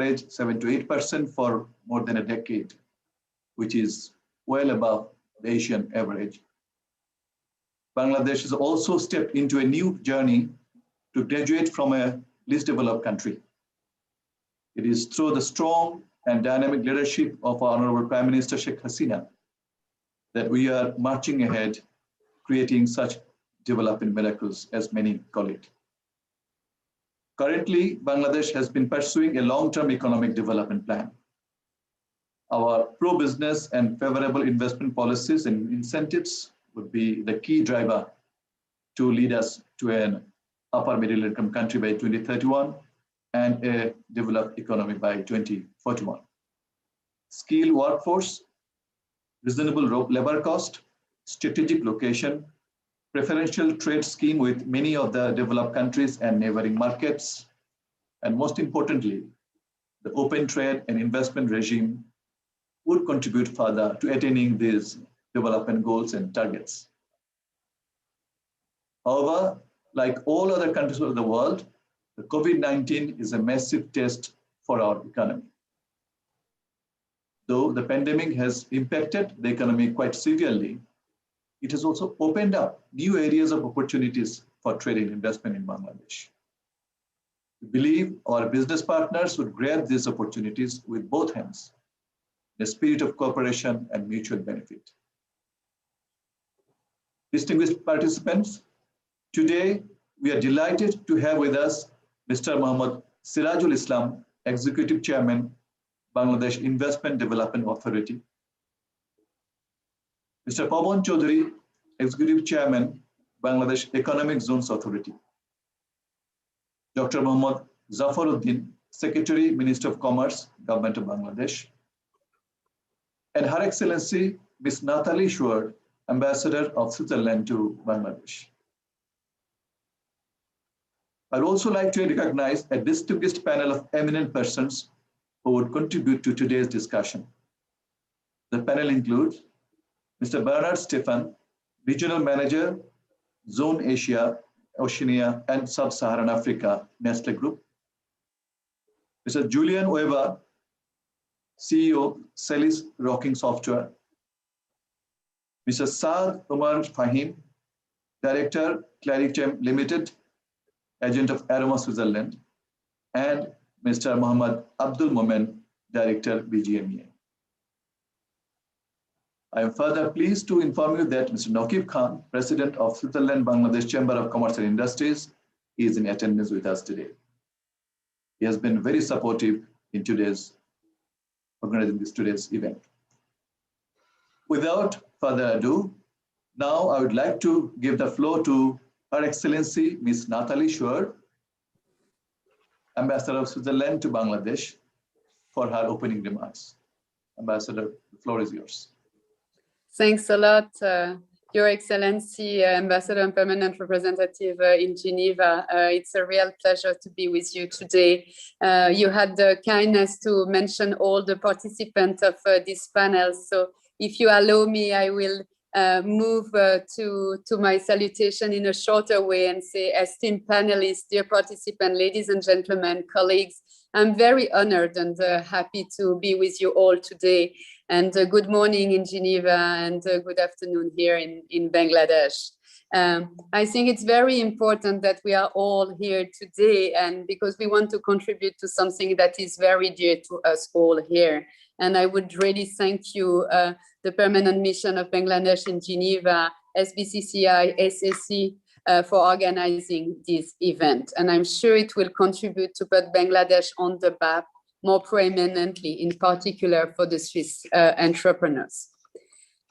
average 7 to 8% for more than a decade, which is well above the Asian average. Bangladesh has also stepped into a new journey to graduate from a least developed country. It is through the strong and dynamic leadership of our Honorable Prime Minister Sheikh Hasina that we are marching ahead, creating such development miracles, as many call it. Currently, Bangladesh has been pursuing a long-term economic development plan. Our pro-business and favorable investment policies and incentives would be the key driver to lead us to an upper middle income country by 2031 and a developed economy by 2041. Skilled workforce, reasonable labor cost, strategic location, preferential trade scheme with many of the developed countries and neighboring markets, and most importantly, the open trade and investment regime would contribute further to attaining these development goals and targets. However, like all other countries of the world, the COVID-19 is a massive test for our economy. Though the pandemic has impacted the economy quite severely, it has also opened up new areas of opportunities for trade and investment in Bangladesh. We believe our business partners would grab these opportunities with both hands, in a spirit of cooperation and mutual benefit. Distinguished participants, today we are delighted to have with us Mr. Mohammad Sirajul Islam, Executive Chairman, Bangladesh Investment Development Authority, Mr. Pawan Chaudhary, Executive Chairman, Bangladesh Economic Zones Authority, Dr. Mohammad Zafaruddin, Secretary, Minister of Commerce, Government of Bangladesh, and Her Excellency Ms. Nathalie Schwer, Ambassador of Switzerland to Bangladesh. I'd also like to recognize a distinguished panel of eminent persons who would contribute to today's discussion. The panel includes Mr. Bernard Stefan, Regional Manager, Zone Asia, Oceania, and Sub-Saharan Africa, Nestle Group. Mr. Julian Weber, CEO, Celis Rocking Software. Mr. Saad Omar Fahim, Director, Clarichem Limited, Agent of Aroma Switzerland, and Mr. Muhammad Abdul Momen, Director, BGMEA. I am further pleased to inform you that Mr. Naqib Khan, President of Switzerland Bangladesh Chamber of Commerce and Industries, is in attendance with us today. He has been very supportive in organizing today's event. Without further ado, now I would like to give the floor to Her Excellency Ms. Nathalie Schwer, Ambassador of Switzerland to Bangladesh, for her opening remarks. Ambassador, the floor is yours. Thanks a lot, Your Excellency, Ambassador and Permanent Representative in Geneva. It's a real pleasure to be with you today. You had the kindness to mention all the participants of this panel. So if you allow me, I will move to my salutation in a shorter way and say, esteemed panelists, dear participants, ladies and gentlemen, colleagues, I'm very honored and happy to be with you all today. And good morning in Geneva and good afternoon here in Bangladesh. I think it's very important that we are all here today, and because we want to contribute to something that is very dear to us all here. And I would really thank you, the Permanent Mission of Bangladesh in Geneva, SBCCI, SSC, for organizing this event. And I'm sure it will contribute to put Bangladesh on the map more prominently, in particular for the Swiss entrepreneurs.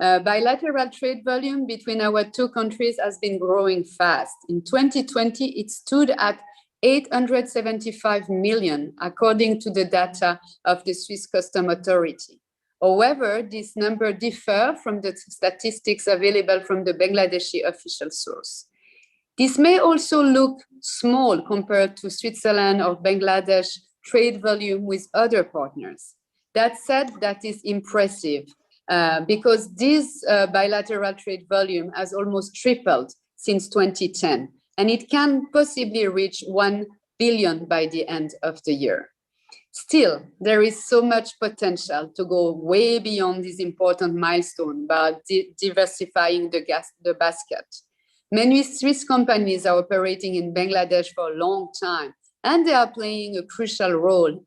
Bilateral trade volume between our two countries has been growing fast. In 2020, it stood at 875 million, according to the data of the Swiss Customs Authority. However, this number differs from the statistics available from the Bangladeshi official source. This may also look small compared to Switzerland or Bangladesh trade volume with other partners. That said, that is impressive because this bilateral trade volume has almost tripled since 2010, and it can possibly reach 1 billion by the end of the year. Still, there is so much potential to go way beyond this important milestone by diversifying the basket. Many Swiss companies are operating in Bangladesh for a long time, and they are playing a crucial role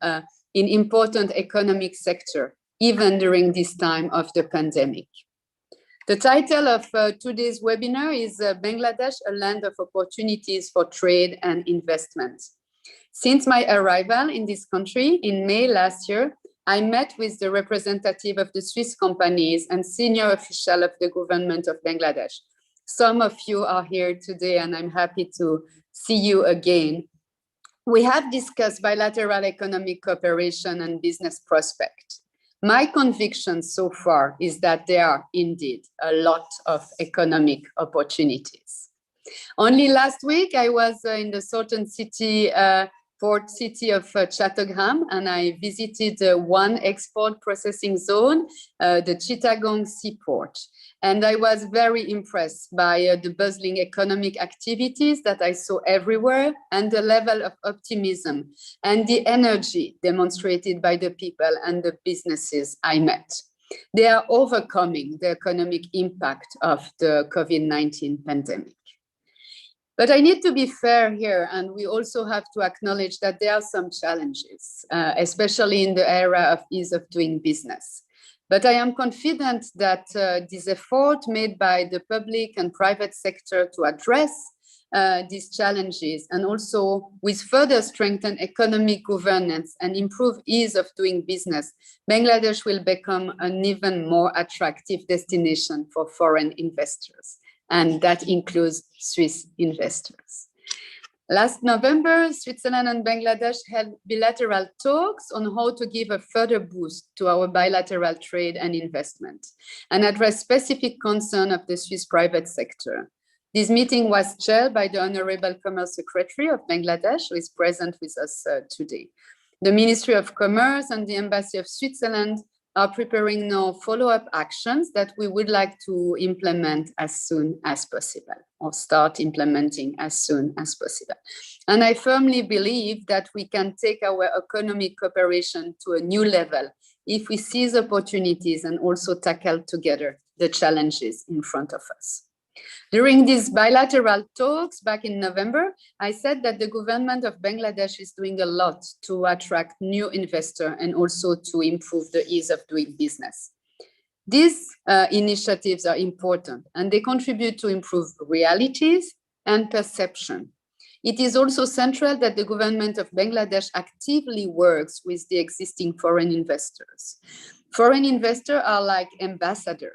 in important economic sector, even during this time of the pandemic. The title of today's webinar is Bangladesh, a land of opportunities for trade and investment. Since my arrival in this country in May last year, I met with the representative of the Swiss companies and senior official of the government of Bangladesh. Some of you are here today, and I'm happy to see you again. We have discussed bilateral economic cooperation and business prospects. My conviction so far is that there are indeed a lot of economic opportunities. Only last week, I was in the southern city, port city of Chattogram, and I visited one export processing zone, the Chittagong Seaport. And I was very impressed by the bustling economic activities that I saw everywhere, and the level of optimism and the energy demonstrated by the people and the businesses I met. They are overcoming the economic impact of the COVID-19 pandemic. But I need to be fair here, and we also have to acknowledge that there are some challenges, especially in the area of ease of doing business. But I am confident that this effort made by the public and private sector to address these challenges, and also with further strengthened economic governance and improved ease of doing business, Bangladesh will become an even more attractive destination for foreign investors. And that includes Swiss investors. Last November, Switzerland and Bangladesh held bilateral talks on how to give a further boost to our bilateral trade and investment and address specific concerns of the Swiss private sector. This meeting was chaired by the Honorable Commerce Secretary of Bangladesh, who is present with us today. The Ministry of Commerce and the Embassy of Switzerland are preparing now follow-up actions that we would like to implement as soon as possible, or start implementing as soon as possible. And I firmly believe that we can take our economic cooperation to a new level if we seize opportunities and also tackle together the challenges in front of us. During these bilateral talks back in November, I said that the government of Bangladesh is doing a lot to attract new investors and also to improve the ease of doing business. These initiatives are important, and they contribute to improve realities and perception. It is also central that the government of Bangladesh actively works with the existing foreign investors. Foreign investors are like ambassadors.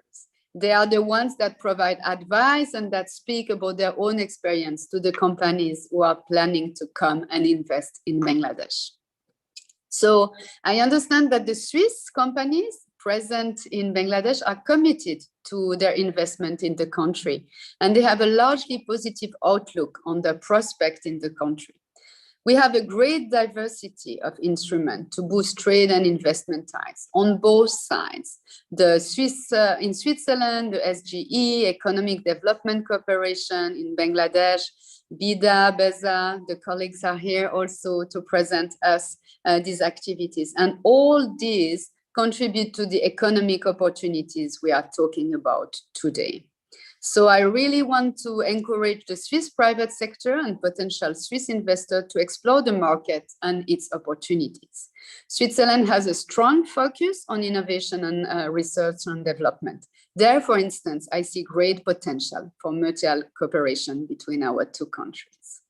They are the ones that provide advice and that speak about their own experience to the companies who are planning to come and invest in Bangladesh. So I understand that the Swiss companies present in Bangladesh are committed to their investment in the country, and they have a largely positive outlook on the prospect in the country. We have a great diversity of instruments to boost trade and investment ties on both sides. The in Switzerland, the SGE, Economic Development Cooperation in Bangladesh, BIDA, BESA, the colleagues are here also to present us these activities. And all these contribute to the economic opportunities we are talking about today. So I really want to encourage the Swiss private sector and potential Swiss investors to explore the market and its opportunities. Switzerland has a strong focus on innovation and research and development. There, for instance, I see great potential for mutual cooperation between our two countries.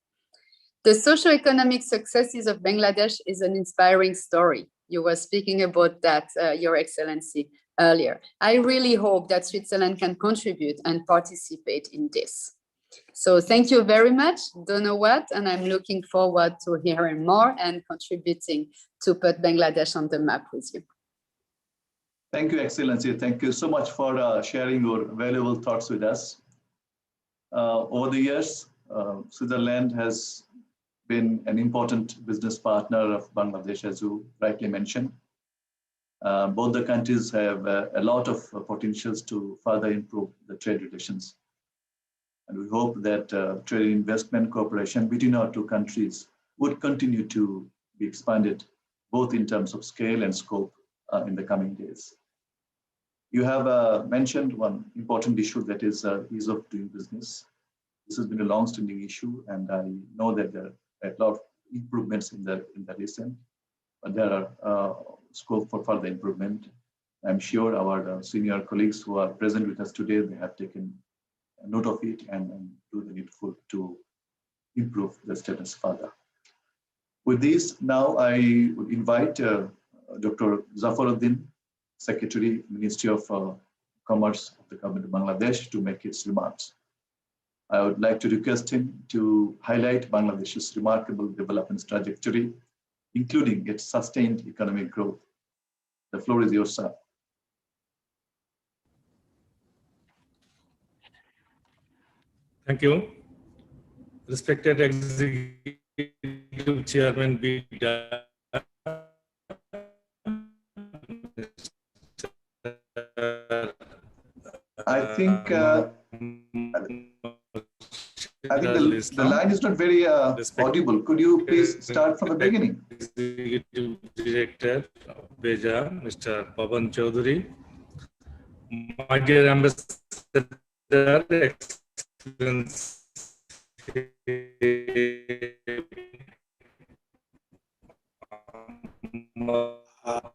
The socio-economic successes of Bangladesh is an inspiring story. You were speaking about that, Your Excellency, earlier. I really hope that Switzerland can contribute and participate in this. So thank you very much, don't know what, and I'm looking forward to hearing more and contributing to put Bangladesh on the map with you. Thank you, Excellency. Thank you so much for sharing your valuable thoughts with us. Over the years, Switzerland has been an important business partner of Bangladesh, as you rightly mentioned. Both the countries have a lot of potentials to further improve the trade relations. And we hope that trade investment cooperation between our two countries would continue to be expanded both in terms of scale and scope in the coming days. You have mentioned one important issue, that is ease of doing business. This has been a long-standing issue, and I know that there are a lot of improvements in the recent, but there are scope for further improvement. I'm sure our senior colleagues who are present with us today, they have taken note of it and do the needful to improve the status further. With this, now I would invite Dr. Zafaruddin, Secretary, Ministry of Commerce of the Government of Bangladesh, to make its remarks. I would like to request him to highlight Bangladesh's remarkable development trajectory, including its sustained economic growth. The floor is yours, sir. Thank you. Respected Executive Chairman BIDA, I think the line is not very audible. Could you please start from the beginning? Executive Director of BEJA, Mr. Pavan Chaudhary, my dear Ambassador,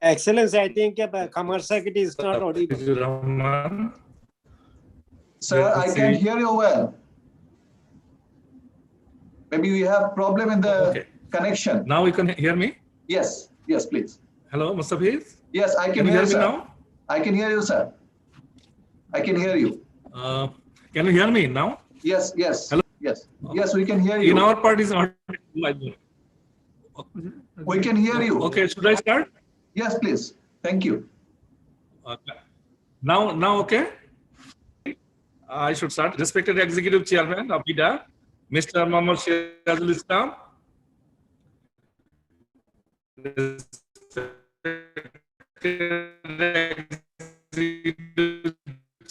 Excellency, I think Commerce Secretary is not audible. Sir, I can hear you well. Maybe we have problem in the connection. Now you can hear me? Yes, yes, please. Hello, Mustafiz? Yes, I can you hear me sir. now? I can hear you, sir. I can hear you. Can you hear me now? Yes, yes. Hello? Yes, yes, we can hear you. In our part is not. We can hear you. Okay, should I start? Yes, please. Thank you. Okay. Now, okay. I should start. Respected Executive Chairman of BIDA, Mr. Mohammad Shirazul Islam.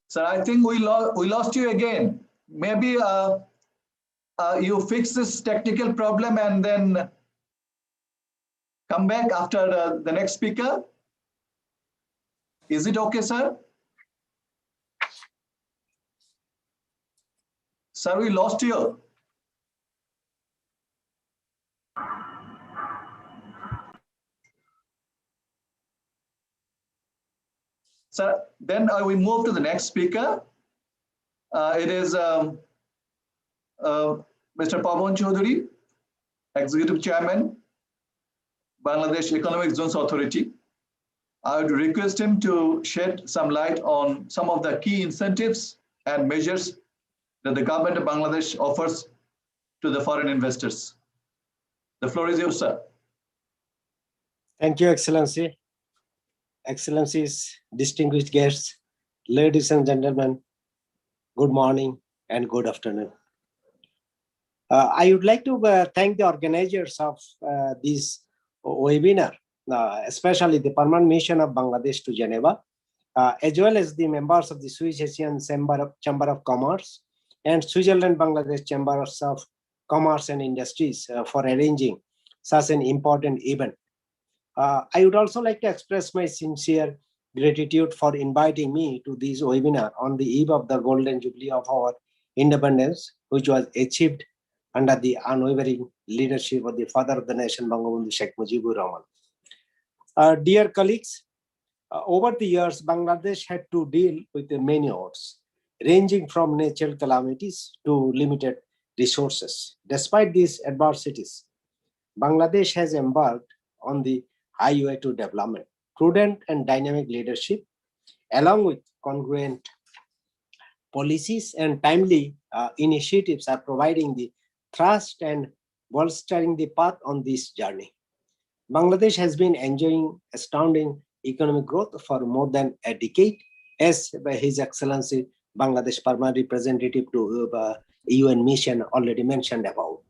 Sir, I think we lost you again. Maybe you fix this technical problem and then come back after the next speaker. Is it okay, sir? Sir, we lost you. Sir, then we move to the next speaker. It is Mr. Pavan Chaudhary, Executive Chairman, Bangladesh Economic Zones Authority. I would request him to shed some light on some of the key incentives and measures that the government of Bangladesh offers to the foreign investors. The floor is yours, sir. Thank you, Excellency. Excellencies, distinguished guests, ladies and gentlemen, good morning and good afternoon. I would like to thank the organizers of this webinar, especially the Permanent Mission of Bangladesh to Geneva, as well as the members of the Swiss Asian Chamber of Commerce and Switzerland-Bangladesh Chambers of Commerce and Industries for arranging such an important event. I would also like to express my sincere gratitude for inviting me to this webinar on the eve of the Golden Jubilee of our independence, which was achieved under the unwavering leadership of the father of the nation, Bangabandhu Sheikh Mujibur Rahman. Dear colleagues, over the years, Bangladesh had to deal with many odds, ranging from natural calamities to limited resources. Despite these adversities, Bangladesh has embarked on the highway to development. Prudent and dynamic leadership, along with congruent policies and timely initiatives, are providing the thrust and bolstering the path on this journey. Bangladesh has been enjoying astounding economic growth for more than a decade, as by His Excellency Bangladesh Permanent Representative to UN mission already mentioned about.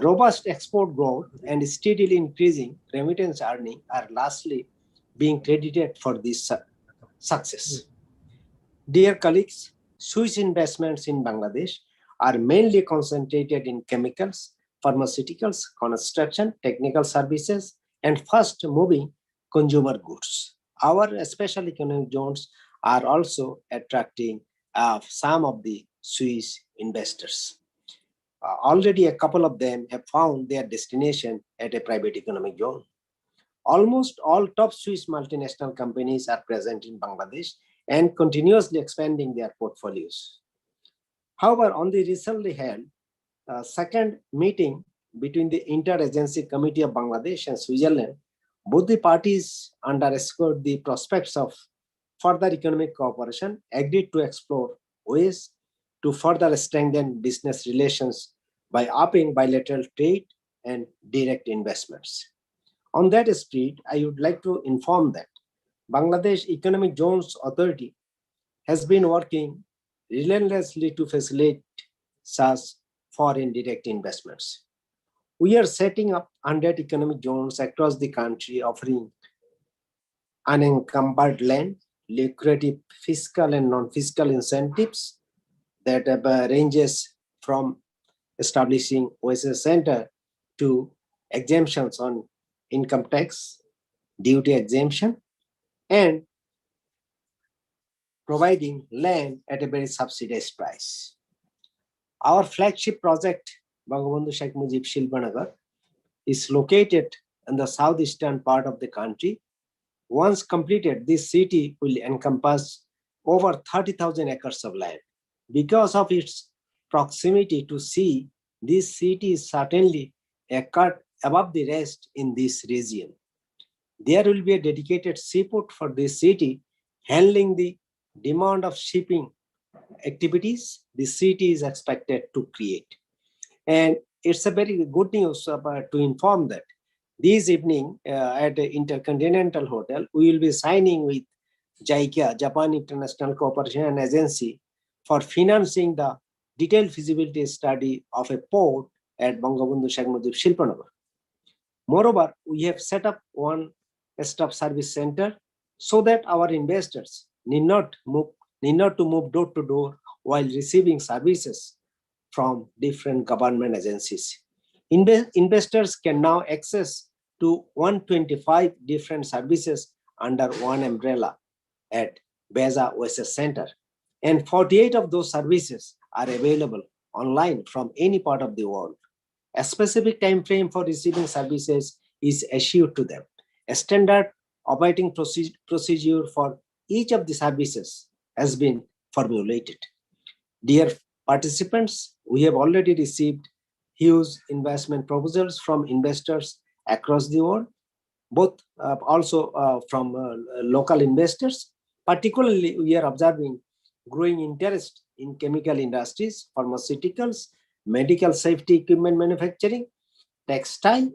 Robust export growth and steadily increasing remittance earning are lastly being credited for this success. Dear colleagues, Swiss investments in Bangladesh are mainly concentrated in chemicals, pharmaceuticals, construction, technical services, and fast moving consumer goods. Our special economic zones are also attracting some of the Swiss investors. Already a couple of them have found their destination at a private economic zone. Almost all top Swiss multinational companies are present in Bangladesh and continuously expanding their portfolios. However, on the recently held second meeting between the Interagency Committee of Bangladesh and Switzerland, both the parties underscored the prospects of further economic cooperation, agreed to explore ways to further strengthen business relations by upping bilateral trade and direct investments. On that spirit, I would like to inform that Bangladesh Economic Zones Authority has been working relentlessly to facilitate such foreign direct investments. We are setting up 100 economic zones across the country, offering unencumbered land, lucrative fiscal and non-fiscal incentives that ranges from establishing OSS center to exemptions on income tax, duty exemption, and providing land at a very subsidized price. Our flagship project, Bangabandhu Sheikh Mujib Shilpanagar, is located in the southeastern part of the country. Once completed, this city will encompass over 30,000 acres of land. Because of its proximity to sea, this city is certainly a cut above the rest in this region. There will be a dedicated seaport for this city, handling the demand of shipping activities the city is expected to create. And it's a very good news to inform that this evening at the Intercontinental Hotel, we will be signing with JICA, Japan International Cooperation Agency, for financing the detailed feasibility study of a port at Bangabandhu Sheikh Mujib Shilpanagar. Moreover, we have set up one stop service center so that our investors need not to move door to door while receiving services from different government agencies. Investors can now access to 125 different services under one umbrella at Beza OSS Center, and 48 of those services are available online from any part of the world. A specific time frame for receiving services is issued to them. A standard operating procedure for each of the services has been formulated. Dear participants, we have already received huge investment proposals from investors across the world, both also from local investors. Particularly, we are observing growing interest in chemical industries, pharmaceuticals, medical safety equipment manufacturing, textile,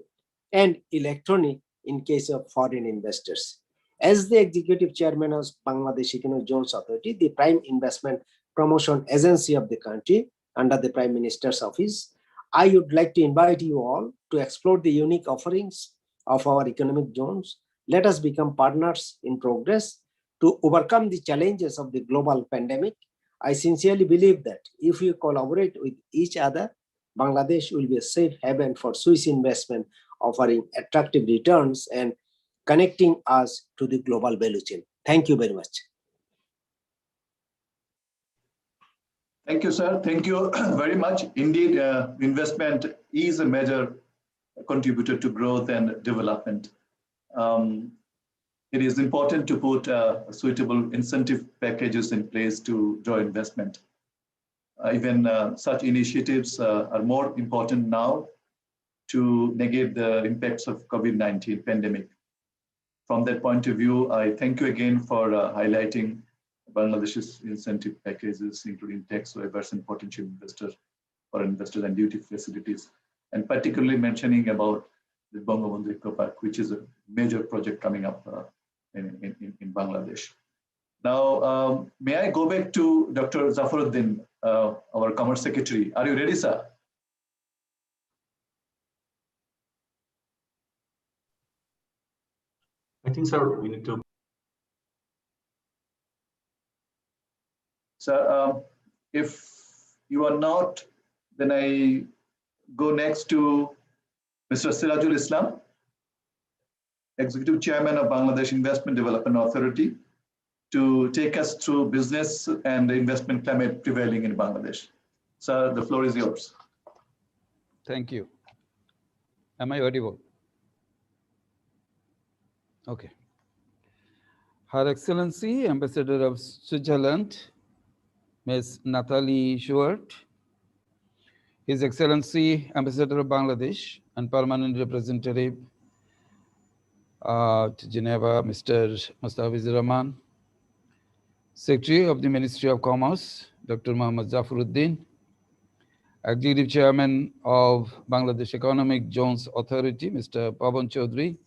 and electronic in case of foreign investors. As the executive chairman of Bangladesh Economic Zones Authority, the prime investment promotion agency of the country under the Prime Minister's office, I would like to invite you all to explore the unique offerings of our economic zones. Let us become partners in progress to overcome the challenges of the global pandemic. I sincerely believe that if we collaborate with each other, Bangladesh will be a safe haven for Swiss investment, offering attractive returns and connecting us to the global value chain. Thank you very much. Thank you, sir. Thank you very much. Indeed, investment is a major contributor to growth and development. It is important to put suitable incentive packages in place to draw investment. Even such initiatives are more important now to negate the impacts of COVID-19 pandemic. From that point of view, I thank you again for highlighting Bangladesh's incentive packages, including tax waivers and potential investors or investors and duty facilities, and particularly mentioning about the Bangabandhu Eco Park, which is a major project coming up in Bangladesh. Now, may I go back to Dr. Zafaruddin, our Commerce Secretary. Are you ready, sir? I think, sir, we need to. Sir, if you are not, then I go next to Mr. Sirajul Islam. Executive Chairman of Bangladesh Investment Development Authority, to take us through business and the investment climate prevailing in Bangladesh. Sir, the floor is yours. Thank you. Am I audible? Okay. Her Excellency, Ambassador of Switzerland, Ms. Nathalie Schubert, His Excellency, Ambassador of Bangladesh and Permanent Representative to Geneva, Mr. Mustafizur Rahman, Secretary of the Ministry of Commerce, Dr. Mohammad Zafaruddin, Executive Chairman of Bangladesh Economic Zones Authority, Mr. Pawan Chaudhary,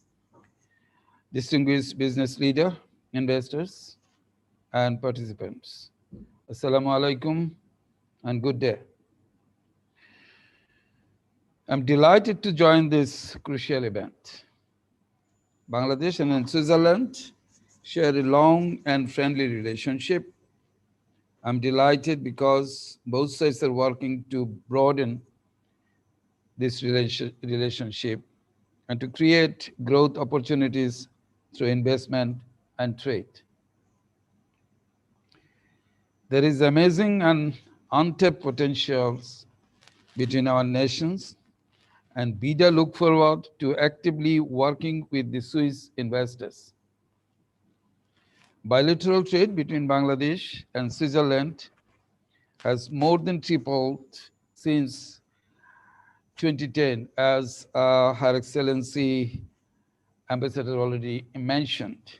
distinguished business leader, investors, and participants. Assalamu alaikum and good day. I'm delighted to join this crucial event. Bangladesh and Switzerland share a long and friendly relationship. I'm delighted because both sides are working to broaden this relationship and to create growth opportunities through investment and trade. There is amazing and untapped potentials between our nations, and BIDA look forward to actively working with the Swiss investors. Bilateral trade between Bangladesh and Switzerland has more than tripled since 2010, as Her Excellency Ambassador already mentioned.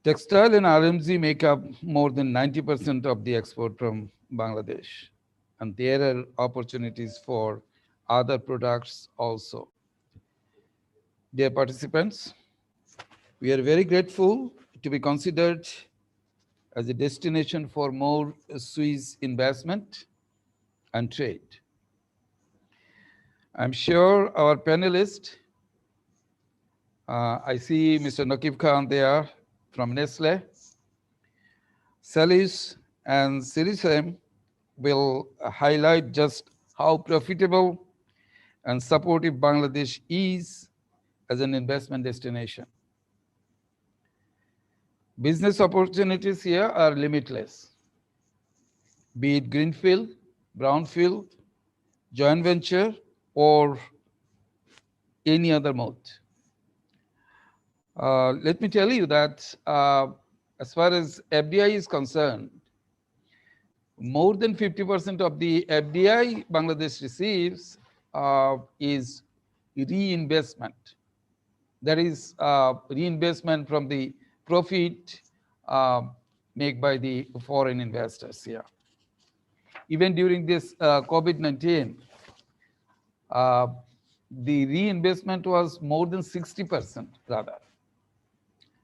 Textile and RMZ make up more than 90% of the export from Bangladesh, and there are opportunities for other products also. Dear participants, we are very grateful to be considered as a destination for more Swiss investment and trade. I'm sure our panelists, I see Mr. Nakib Khan there from Nestle, Salis and Sirisem will highlight just how profitable and supportive Bangladesh is as an investment destination. Business opportunities here are limitless, be it greenfield, brownfield, joint venture, or any other mode. Let me tell you that as far as FDI is concerned, more than 50% of the FDI Bangladesh receives is reinvestment. That is reinvestment from the profit made by the foreign investors here. Even during this COVID-19, the reinvestment was more than 60% rather.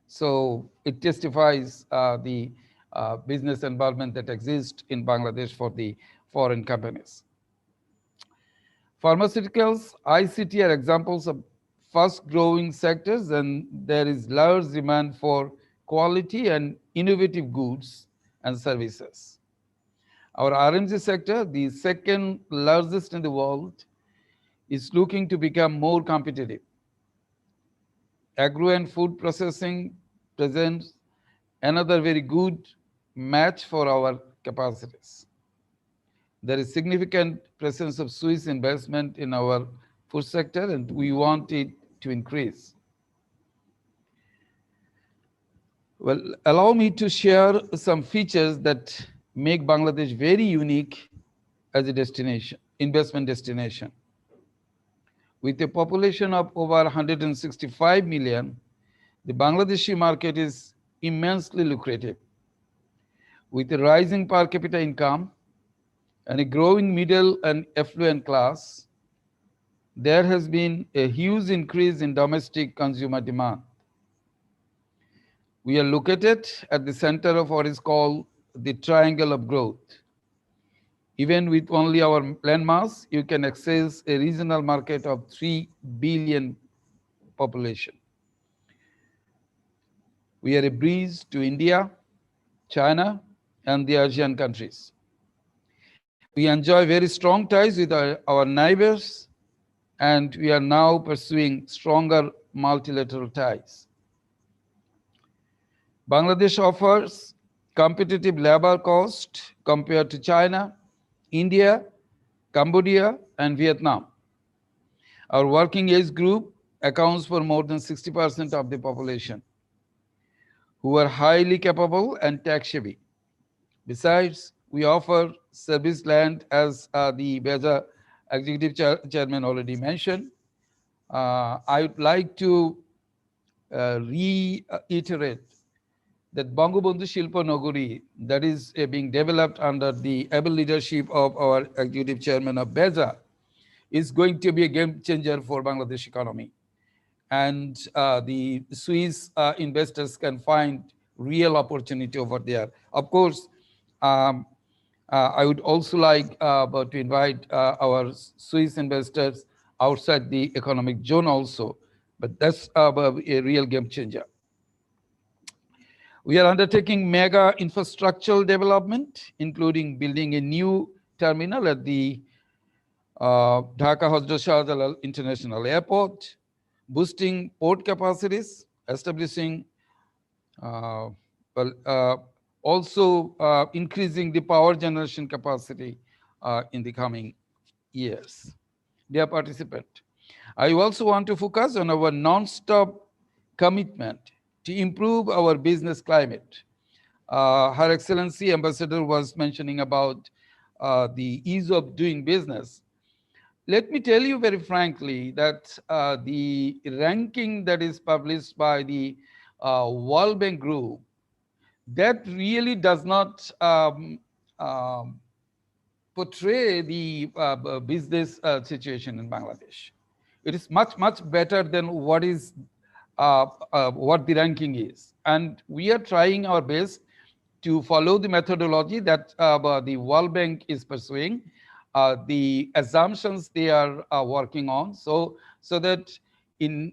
So it testifies the business environment that exists in Bangladesh for the foreign companies. Pharmaceuticals, ICT are examples of fast-growing sectors, and there is large demand for quality and innovative goods and services. Our RMG sector, the second largest in the world, is looking to become more competitive. Agro and food processing presents another very good match for our capacities. There is significant presence of Swiss investment in our food sector, and we want it to increase. Well, allow me to share some features that make Bangladesh very unique as a destination, investment destination. With a population of over 165 million, the Bangladeshi market is immensely lucrative. With a rising per capita income and a growing middle and affluent class, there has been a huge increase in domestic consumer demand. We are located at the center of what is called the triangle of growth. Even with only our landmass, you can access a regional market of 3 billion population. We are a bridge to India, China, and the Asian countries. We enjoy very strong ties with our neighbors and we are now pursuing stronger multilateral ties. Bangladesh offers competitive labor cost compared to China, India, Cambodia, and Vietnam. Our working age group accounts for more than 60% of the population, who are highly capable and tax-savvy. Besides, we offer service land, as the BEJA Executive Chairman already mentioned. I would like to reiterate that Bangabandhu Shilpa Nagari, that is being developed under the able leadership of our Executive Chairman of BEJA, is going to be a game changer for Bangladesh economy. And the Swiss investors can find real opportunity over there. Of course, I would also like to invite our Swiss investors outside the economic zone also, but that's a real game changer. We are undertaking mega infrastructural development, including building a new terminal at the Dhaka Hazrat Shah Jalal International Airport, boosting port capacities, establishing, also increasing the power generation capacity in the coming years. Dear participant, I also want to focus on our non-stop commitment to improve our business climate. Her Excellency Ambassador was mentioning about the ease of doing business. Let me tell you very frankly that the ranking that is published by the World Bank Group, that really does not portray the business situation in Bangladesh. It is much, much better than what is what the ranking is. And we are trying our best to follow the methodology that the World Bank is pursuing, the assumptions they are working on, so that in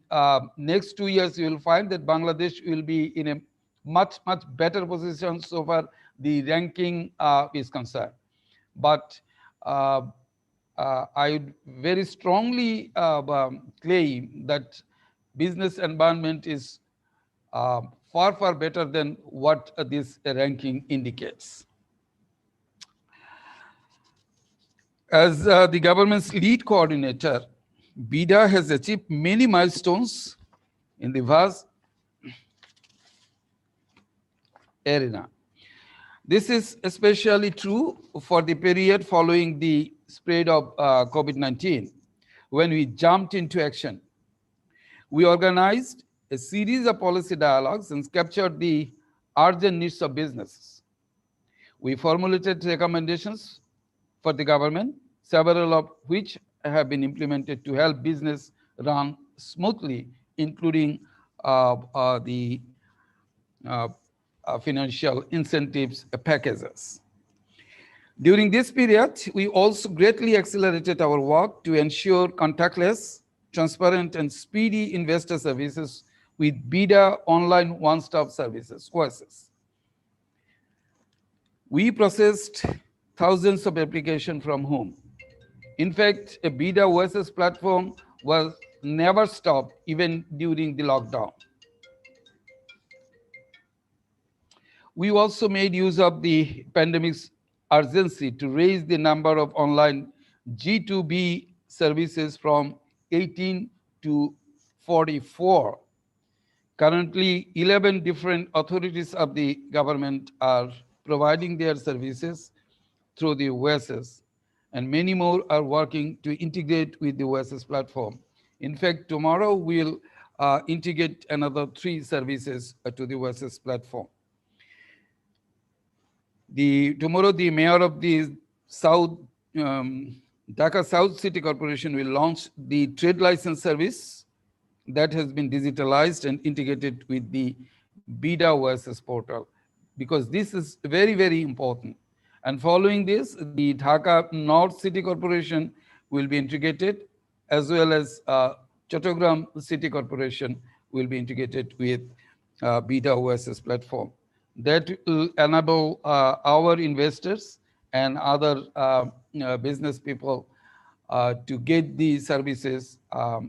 next 2 years, you will find that Bangladesh will be in a much, much better position so far the ranking is concerned. But I would very strongly claim that business environment is far, far better than what this ranking indicates. As the government's lead coordinator, BIDA has achieved many milestones in the vast arena. This is especially true for the period following the spread of COVID-19, when we jumped into action. We organized a series of policy dialogues and captured the urgent needs of businesses. We formulated recommendations for the government, several of which have been implemented to help business run smoothly, including the financial incentives packages. During this period, we also greatly accelerated our work to ensure contactless, transparent, and speedy investor services with BIDA Online One-Stop Services, OSS. We processed thousands of applications from home. In fact, a BIDA OSS platform was never stopped even during the lockdown. We also made use of the pandemic's urgency to raise the number of online G2B services from 18 to 44. Currently, 11 different authorities of the government are providing their services through the OSS, and many more are working to integrate with the OSS platform. In fact, tomorrow we'll integrate another 3 services to the OSS platform. Tomorrow, the mayor of the Dhaka South City Corporation will launch the trade license service that has been digitalized and integrated with the BIDA OSS portal, because this is very, very important. And following this, the Dhaka North City Corporation will be integrated, as well as Chattogram City Corporation will be integrated with BIDA OSS platform. That will enable our investors and other business people to get the services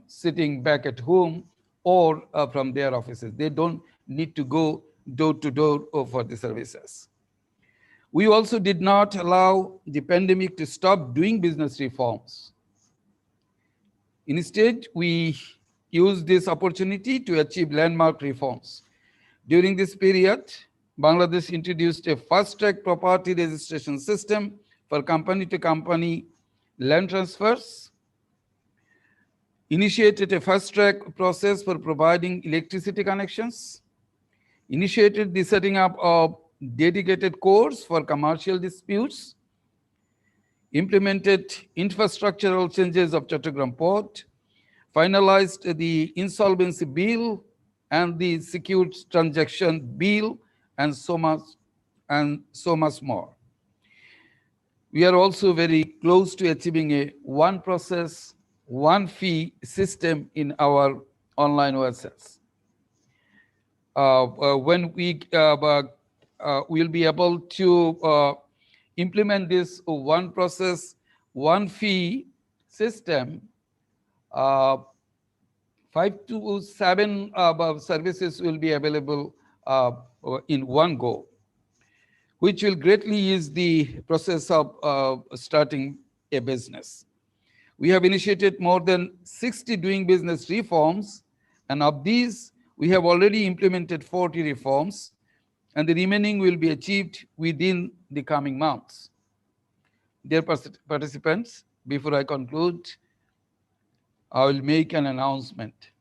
sitting back at home or from their offices. They don't need to go door to door for the services. We also did not allow the pandemic to stop doing business reforms. Instead, we used this opportunity to achieve landmark reforms. During this period, Bangladesh introduced a fast-track property registration system for company-to-company land transfers, initiated a fast-track process for providing electricity connections, initiated the setting up of dedicated courts for commercial disputes, implemented infrastructural changes of Chattogram Port, finalized the insolvency bill and the secured transaction bill, and so much more. We are also very close to achieving a one process, one fee system in our online OSS. When we will be able to implement this one process, one fee system, 5 to 7 services will be available in one go, which will greatly ease the process of starting a business. We have initiated more than 60 doing business reforms, and of these, we have already implemented 40 reforms, and the remaining will be achieved within the coming months. Dear participants, before I conclude, I will make an announcement.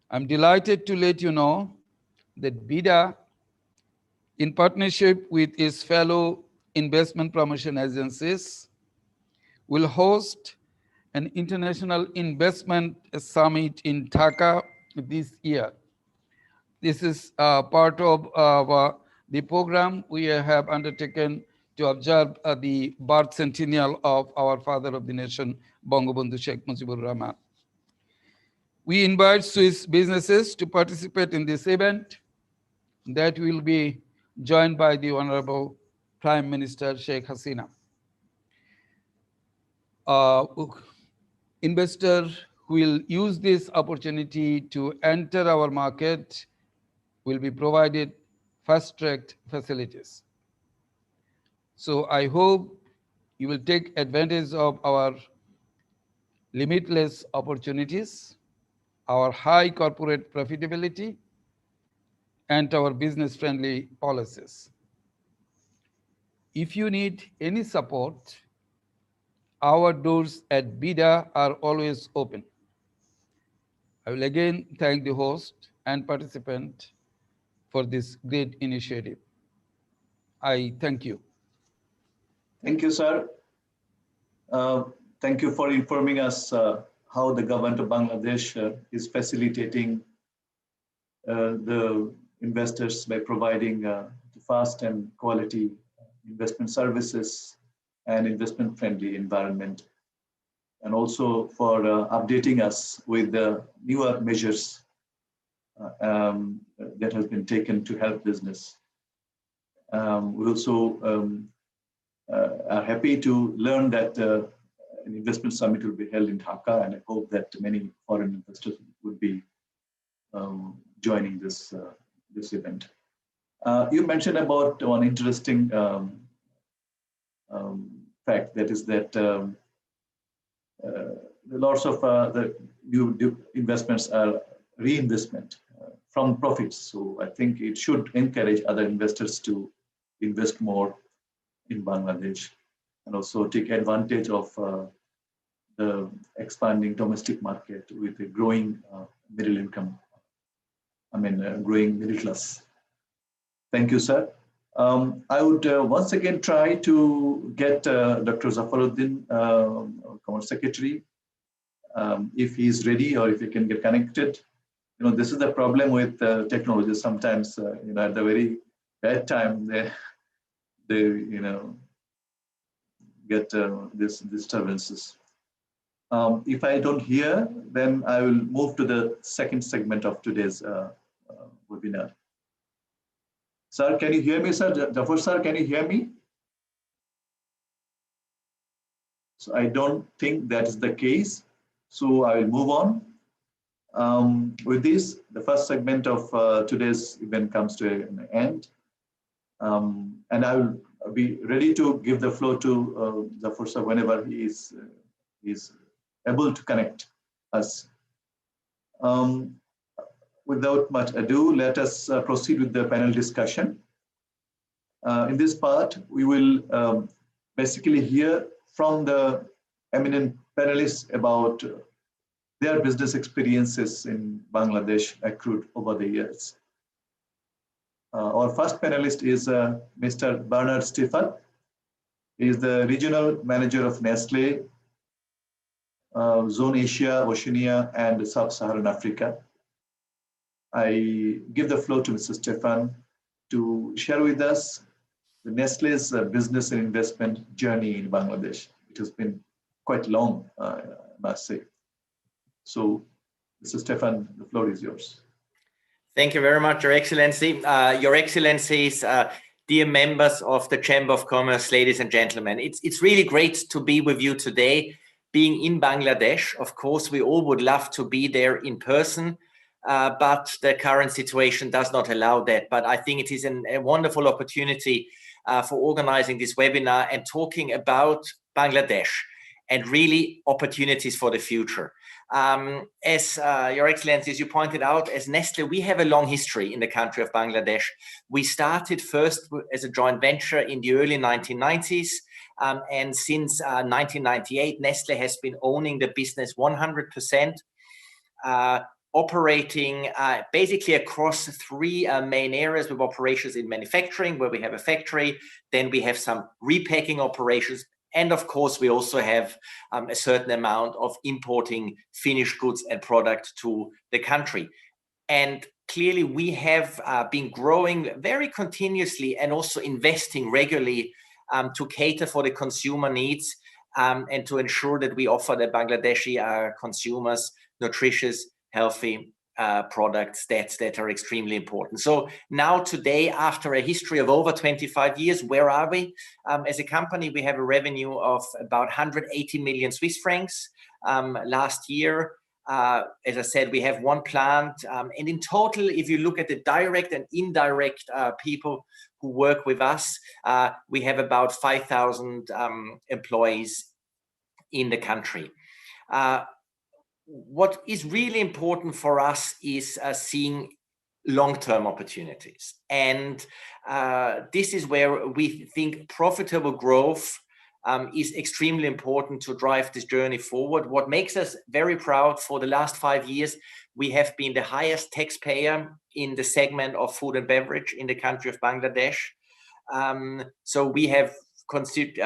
I'm delighted to let you know that BIDA, in partnership with its fellow investment promotion agencies, will host an international investment summit in Dhaka this year. This is part of the program we have undertaken to observe the birth centennial of our father of the nation, Bangabandhu Sheikh Mujibur Rahman. We invite Swiss businesses to participate in this event that will be joined by the Honorable Prime Minister Sheikh Hasina. Investors who will use this opportunity to enter our market will be provided fast-tracked facilities. So I hope you will take advantage of our limitless opportunities, our high corporate profitability, and our business-friendly policies. If you need any support, our doors at BIDA are always open. I will again thank the host and participant for this great initiative. I thank you. Thank you, sir. Thank you for informing us how the government of Bangladesh is facilitating the investors by providing fast and quality investment services and investment-friendly environment, and also for updating us with the newer measures that has been taken to help business. We also are happy to learn that an investment summit will be held in Dhaka, and I hope that many foreign investors would be joining this event. You mentioned about one interesting fact, that is that lots of the new investments are reinvestment from profits. So I think it should encourage other investors to invest more in Bangladesh and also take advantage of the expanding domestic market with a growing middle income, growing middle class. Thank you, sir. I would once again try to get Dr. Zafaruddin, Commerce Secretary, if he's ready or if he can get connected. This is the problem with technology. Sometimes, at the very bad time, they get these disturbances. If I don't hear, then I will move to the second segment of today's webinar. Sir, can you hear me, sir? Jafar sir, can you hear me? So I don't think that is the case. So I will move on. With this, the first segment of today's event comes to an end. And I will be ready to give the floor to Zafar sir whenever he is able to connect us. Without much ado, let us proceed with the panel discussion. In this part, we will basically hear from the eminent panelists about their business experiences in Bangladesh accrued over the years. Our first panelist is Mr. Bernard Stephan. He is the regional manager of Nestle, Zone Asia, Oceania, and Sub-Saharan Africa. I give the floor to Mr. Stephan to share with us the Nestle's business and investment journey in Bangladesh. It has been quite long, I must say. So, Mr. Stephan, the floor is yours. Thank you very much, Your Excellency. Your Excellencies, dear members of the Chamber of Commerce, ladies and gentlemen, it's really great to be with you today. Being in Bangladesh, of course, we all would love to be there in person, but the current situation does not allow that. But I think it is a wonderful opportunity for organizing this webinar and talking about Bangladesh and really opportunities for the future. As Your Excellency, as you pointed out, as Nestle, we have a long history in the country of Bangladesh. We started first as a joint venture in the early 1990s. And since 1998, Nestle has been owning the business 100%, operating basically across three main areas with operations in manufacturing, where we have a factory. Then we have some repacking operations. And of course, we also have a certain amount of importing finished goods and product to the country. And clearly, we have been growing very continuously and also investing regularly to cater for the consumer needs and to ensure that we offer the Bangladeshi consumers nutritious, healthy products that are extremely important. So now today, after a history of over 25 years, where are we? As a company, we have a revenue of about 180 million Swiss francs last year. As I said, we have one plant. And in total, if you look at the direct and indirect people who work with us, we have about 5,000 employees in the country. What is really important for us is seeing long-term opportunities. And this is where we think profitable growth is extremely important to drive this journey forward. What makes us very proud, for the last 5 years, we have been the highest taxpayer in the segment of food and beverage in the country of Bangladesh. So we have contributed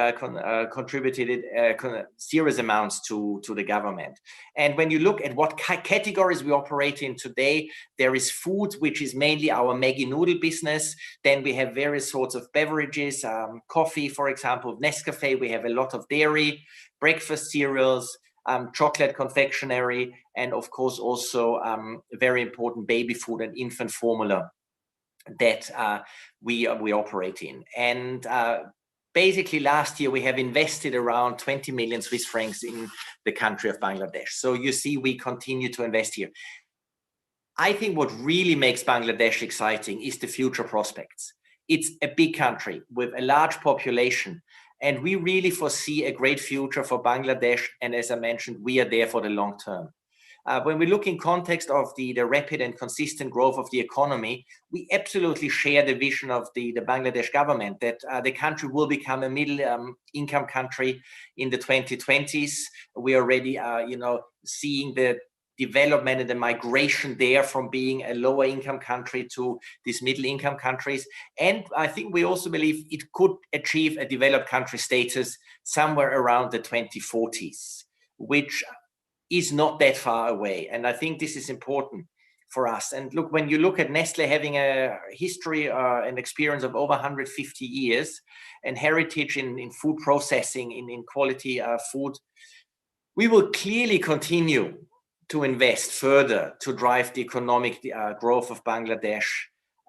serious amounts to the government. And when you look at what categories we operate in today, there is food, which is mainly our Maggi noodle business. Then we have various sorts of beverages, coffee, for example, Nescafe. We have a lot of dairy, breakfast cereals, chocolate confectionery, and of course also very important baby food and infant formula that we operate in. And basically, last year, we have invested around 20 million Swiss francs in the country of Bangladesh. So you see, we continue to invest here. I think what really makes Bangladesh exciting is the future prospects. It's a big country with a large population, and we really foresee a great future for Bangladesh. And as I mentioned, we are there for the long term. When we look in context of the rapid and consistent growth of the economy, we absolutely share the vision of the Bangladesh government that the country will become a middle income country in the 2020s. We are already, seeing the development and the migration there from being a lower income country to these middle income countries. And I think we also believe it could achieve a developed country status somewhere around the 2040s, which is not that far away. And I think this is important for us. And look, when you look at Nestle having a history and experience of over 150 years and heritage in food processing, in quality food, we will clearly continue to invest further to drive the economic growth of Bangladesh.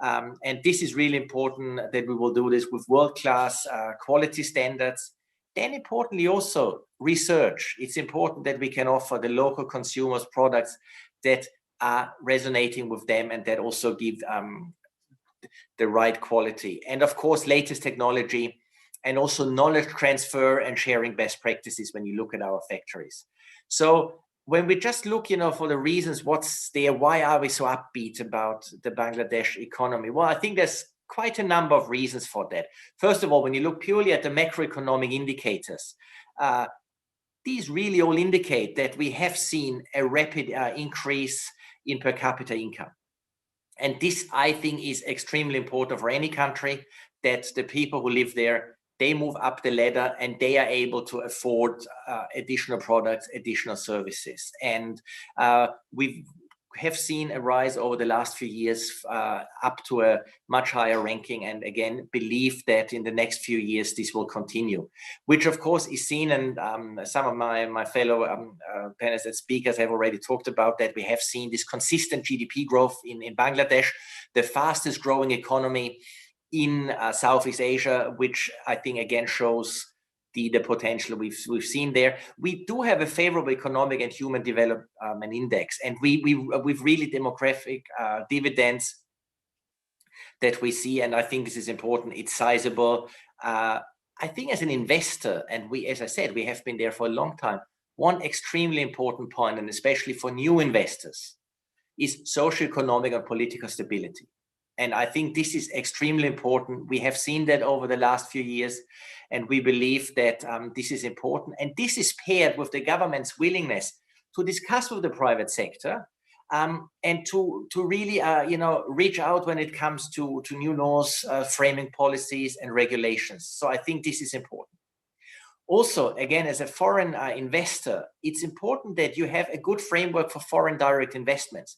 And this is really important, that we will do this with world-class quality standards Then importantly also research. It's important that we can offer the local consumers products that are resonating with them and that also give the right quality. And of course, latest technology and also knowledge transfer and sharing best practices when you look at our factories. So when we just look, for the reasons what's there, why are we so upbeat about the Bangladesh economy? Well, I think there's quite a number of reasons for that. First of all, when you look purely at the macroeconomic indicators, these really all indicate that we have seen a rapid increase in per capita income. And this, I think, is extremely important for any country, that the people who live there, they move up the ladder and they are able to afford additional products, additional services. And we have seen a rise over the last few years up to a much higher ranking, and again, believe that in the next few years this will continue, which of course is seen, and some of my fellow panelists and speakers have already talked about that. We have seen this consistent GDP growth in Bangladesh, the fastest growing economy in Southeast Asia, which I think again shows the potential we've seen there. We do have a favorable economic and human development index, and we've really demographic dividends that we see, and I think this is important. It's sizable. I think as an investor, and we, as I said, we have been there for a long time. One extremely important point, and especially for new investors, is socio-economic and political stability. And I think this is extremely important. We have seen that over the last few years, and we believe that this is important. And this is paired with the government's willingness to discuss with the private sector and to really, reach out when it comes to new laws, framing policies and regulations. So I think this is important. Also, again, as a foreign investor, it's important that you have a good framework for foreign direct investments.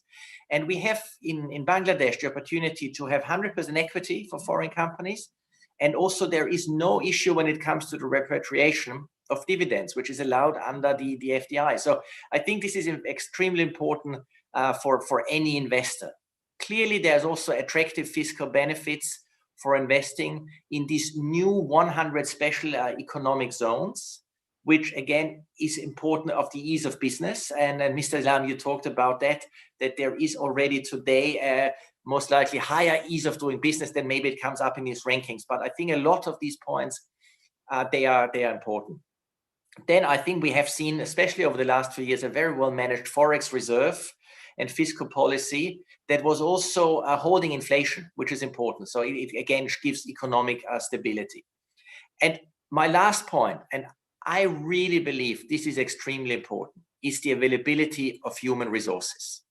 And we have in Bangladesh the opportunity to have 100% equity for foreign companies. And also there is no issue when it comes to the repatriation of dividends, which is allowed under the FDI. So I think this is extremely important for any investor. Clearly, there's also attractive fiscal benefits for investing in these new 100 special economic zones, which again is important of the ease of business. And Mr. Islam, you talked about that there is already today most likely higher ease of doing business than maybe it comes up in these rankings. But I think a lot of these points, they are important. Then I think we have seen, especially over the last few years, a very well managed Forex reserve and fiscal policy that was also holding inflation, which is important. So it again gives economic stability. And my last point, and I really believe this is extremely important, is the availability of human resources.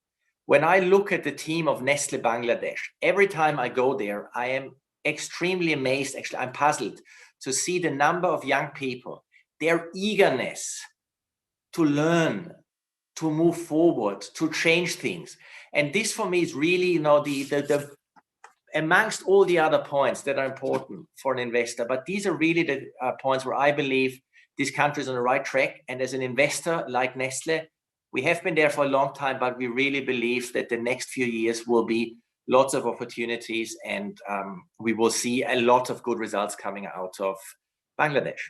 When I look at the team of Nestlé Bangladesh, every time I go there, I am extremely amazed. Actually, I'm puzzled to see the number of young people, their eagerness to learn, to move forward, to change things. And this for me is really, the amongst all the other points that are important for an investor, but these are really the points where I believe this country is on the right track. And as an investor like Nestlé, we have been there for a long time, but we really believe that the next few years will be lots of opportunities, and we will see a lot of good results coming out of Bangladesh.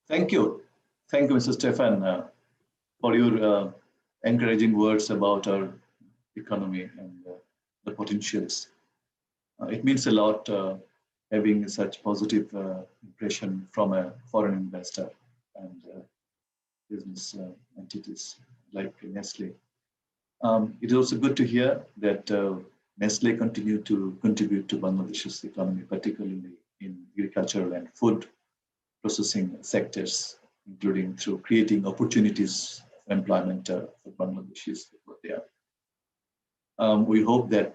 Thank you. Thank you, Mr. Stefan, for your encouraging words about our economy and the potentials. It means a lot having such positive impression from a foreign investor and business entities like Nestlé. It is also good to hear that Nestlé continue to contribute to Bangladesh's economy, particularly in agricultural and food processing sectors, including through creating opportunities for employment for Bangladeshis there. We hope that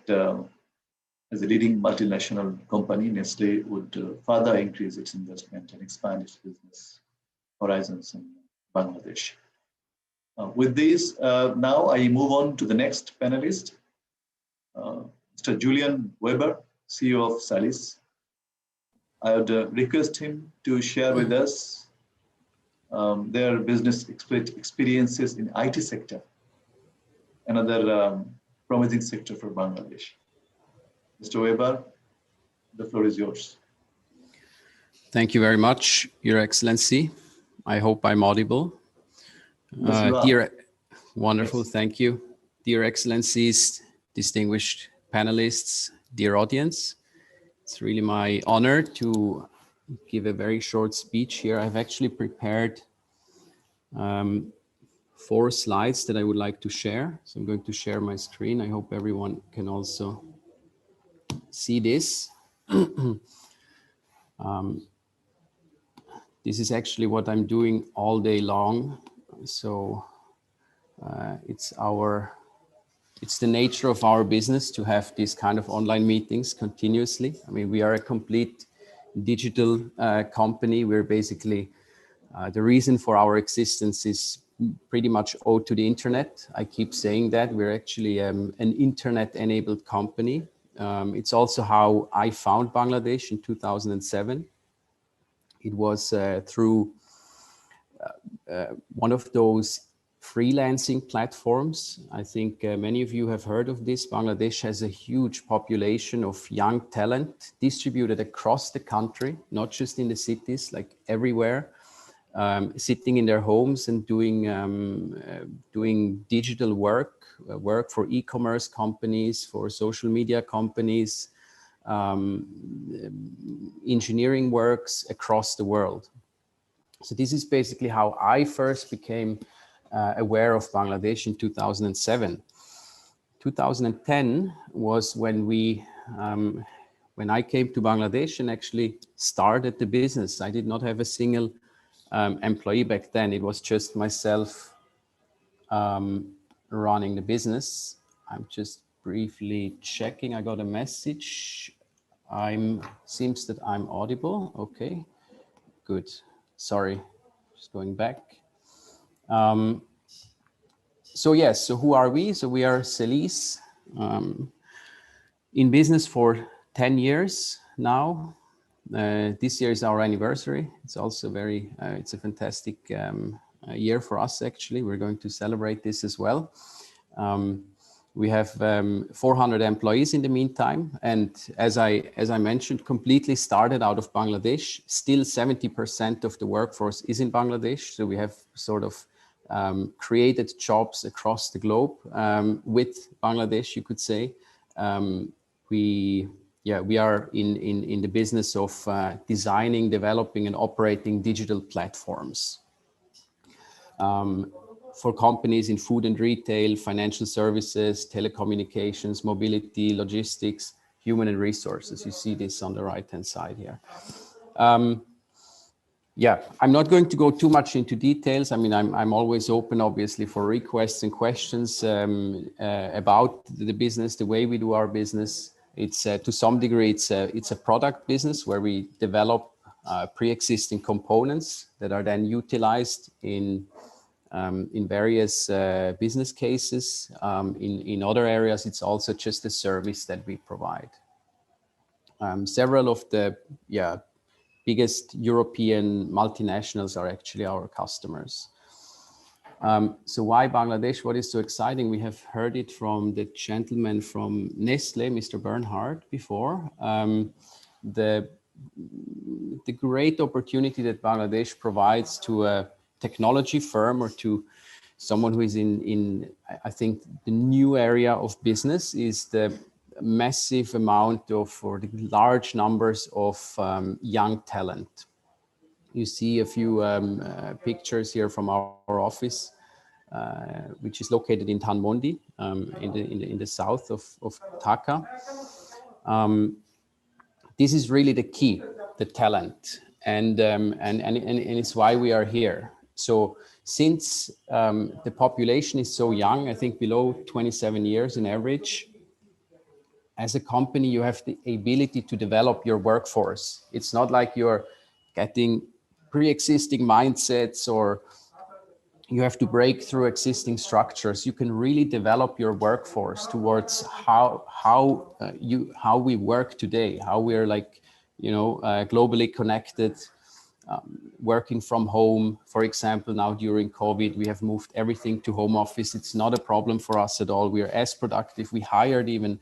as a leading multinational company, Nestlé would further increase its investment and expand its business horizons in Bangladesh. With this, now I move on to the next panelist, Mr. Julian Weber, CEO of Salis. I would request him to share with us their business experiences in IT sector, another promising sector for Bangladesh. Mr. Weber, The floor is yours. Thank you very much, Your Excellency. I hope I'm audible. Yes, you are. Wonderful, Yes. thank you. Dear Excellencies, distinguished panelists, dear audience, it's really my honor to give a very short speech here. I've actually prepared 4 slides that I would like to share. So I'm going to share my screen. I hope everyone can also see this. This is actually what I'm doing all day long. So it's the nature of our business to have these kind of online meetings continuously. I mean, we are a complete digital company. We're basically, the reason for our existence is pretty much owed to the internet. I keep saying that we're actually an internet-enabled company. It's also how I found Bangladesh in 2007. It was through one of those freelancing platforms. I think many of you have heard of this. Bangladesh has a huge population of young talent distributed across the country, not just in the cities, like everywhere, sitting in their homes and doing digital work for e-commerce companies, for social media companies, engineering works across the world. So this is basically how I first became aware of Bangladesh in 2007. 2010 was when when I came to Bangladesh and actually started the business. I did not have a single employee back then. It was just myself running the business. I'm just briefly checking. I got a message. Seems that I'm audible. Okay, good. Sorry, just going back. So yes, so who are we? So we are Celis, in business for 10 years now. This year is our anniversary. It's also it's a fantastic year for us, actually. We're going to celebrate this as well. We have 400 employees in the meantime. And as I mentioned, completely started out of Bangladesh. Still 70% of the workforce is in Bangladesh. So we have sort of created jobs across the globe with Bangladesh, you could say. We are in the business of designing, developing, and operating digital platforms for companies in food and retail, financial services, telecommunications, mobility, logistics, human and resources. You see this on the right-hand side here. I'm not going to go too much into details. I mean, I'm always open, obviously, for requests and questions about the business, the way we do our business. It's to some degree, it's a product business where we develop pre-existing components that are then utilized in various business cases. In other areas, it's also just a service that we provide. Several of the biggest European multinationals are actually our customers. So why Bangladesh? What is so exciting? We have heard it from the gentleman from Nestle, Mr. Bernhard, before. The great opportunity that Bangladesh provides to a technology firm or to someone who is in I think, the new area of business is the massive amount of, or the large numbers of young talent. You see a few pictures here from our office, which is located in Dhanmondi, in the south of Dhaka. This is really the key, the talent, and it's why we are here. So since the population is so young, I think below 27 years in average, as a company, you have the ability to develop your workforce. It's not like you're getting pre-existing mindsets or you have to break through existing structures. You can really develop your workforce towards how we work today, how we're globally connected, working from home. For example, now during COVID, we have moved everything to home office. It's not a problem for us at all. We are as productive. We hired even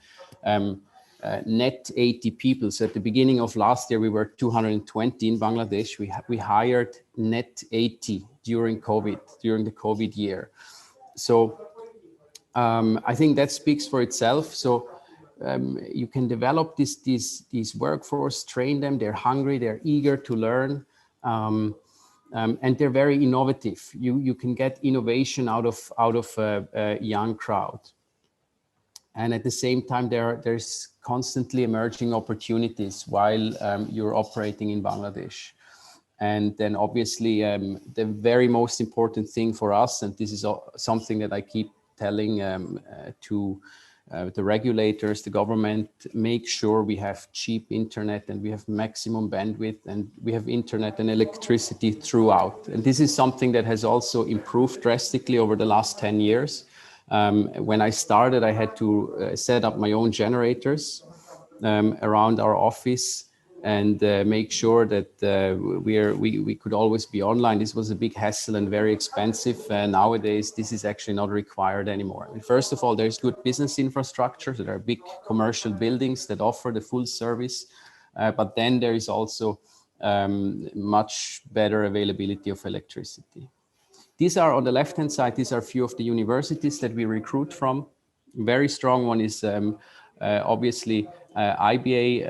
net 80 people. So at the beginning of last year, we were 220 in Bangladesh. We hired net 80 during the COVID year. So I think that speaks for itself. So you can develop these workforce, train them. They're hungry, they're eager to learn, and they're very innovative. You can get innovation out of a young crowd. And at the same time, there's constantly emerging opportunities while you're operating in Bangladesh. And then obviously the very most important thing for us, and this is something that I keep telling to the regulators, the government, make sure we have cheap internet and we have maximum bandwidth and we have internet and electricity throughout. And this is something that has also improved drastically over the last 10 years. When I started, I had to set up my own generators around our office and make sure that we could always be online. This was a big hassle and very expensive. Nowadays, this is actually not required anymore. I mean, first of all, there's good business infrastructure. So there are big commercial buildings that offer the full service. But then there is also much better availability of electricity. These are on the left-hand side, these are a few of the universities that we recruit from. Very strong one is obviously IBA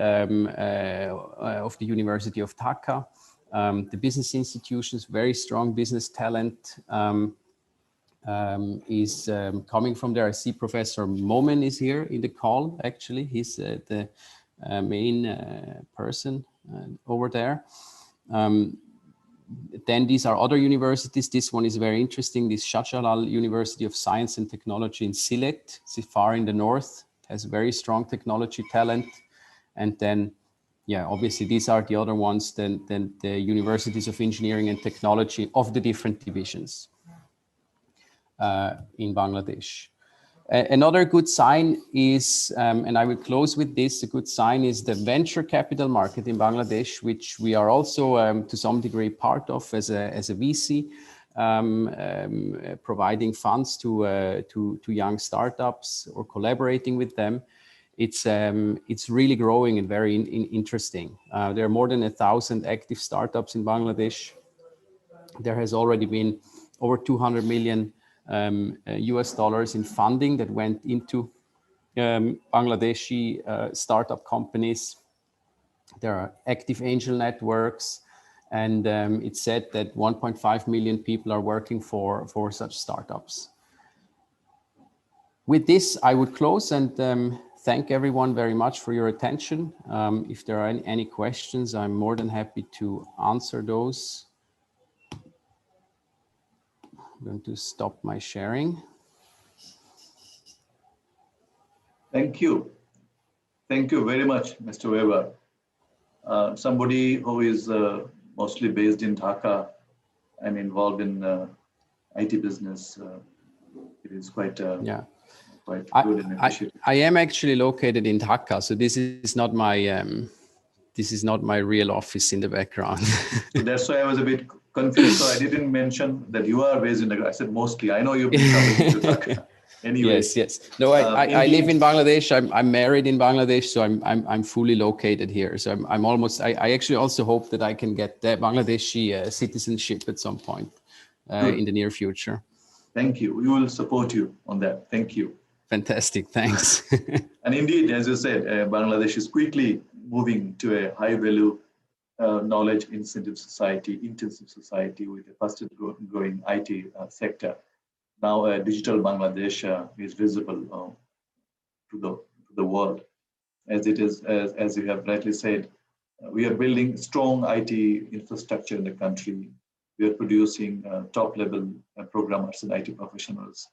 of the University of Dhaka. The business institutions, very strong business talent is coming from there. I see Professor Momen is here in the call, actually. He's the main person over there. Then these are other universities. This one is very interesting. This Shahjalal University of Science and Technology in Sylhet. It's far in the north, has very strong technology talent. And then, yeah, obviously these are the other ones, then the universities of engineering and technology of the different divisions in Bangladesh. Another good sign is, and I will close with this, a good sign is the venture capital market in Bangladesh, which we are also to some degree part of as a VC, providing funds to young startups or collaborating with them. It's really growing and very interesting. There are more than 1,000 active startups in Bangladesh. There has already been over 200 million US dollars in funding that went into Bangladeshi startup companies. There are active angel networks, and it's said that 1.5 million people are working for such startups. With this, I would close and thank everyone very much for your attention. If there are any questions, I'm more than happy to answer those. I'm going to stop my sharing. Thank you. Thank you very much, Mr. Weber. Somebody who is mostly based in Dhaka and involved in IT business, it is quite quite good and appreciated. I am actually located in Dhaka, so this is not my real office in the background. So that's why I was a bit confused. So I didn't mention that you are based in Dhaka. I said mostly. I know you've been coming to Dhaka. Anyway. Yes. No, I live in Bangladesh. I'm married in Bangladesh, so I'm fully located here. So I'm almost. I actually also hope that I can get the Bangladeshi citizenship at some point in the near future. Thank you. We will support you on that. Thank you. Fantastic. Thanks. And indeed, as you said, Bangladesh is quickly moving to a high-value knowledge intensive society with a fastest-growing IT sector. Now, digital Bangladesh is visible to the world, as it is, as you have rightly said. We are building strong IT infrastructure in the country. We are producing top-level programmers and IT professionals.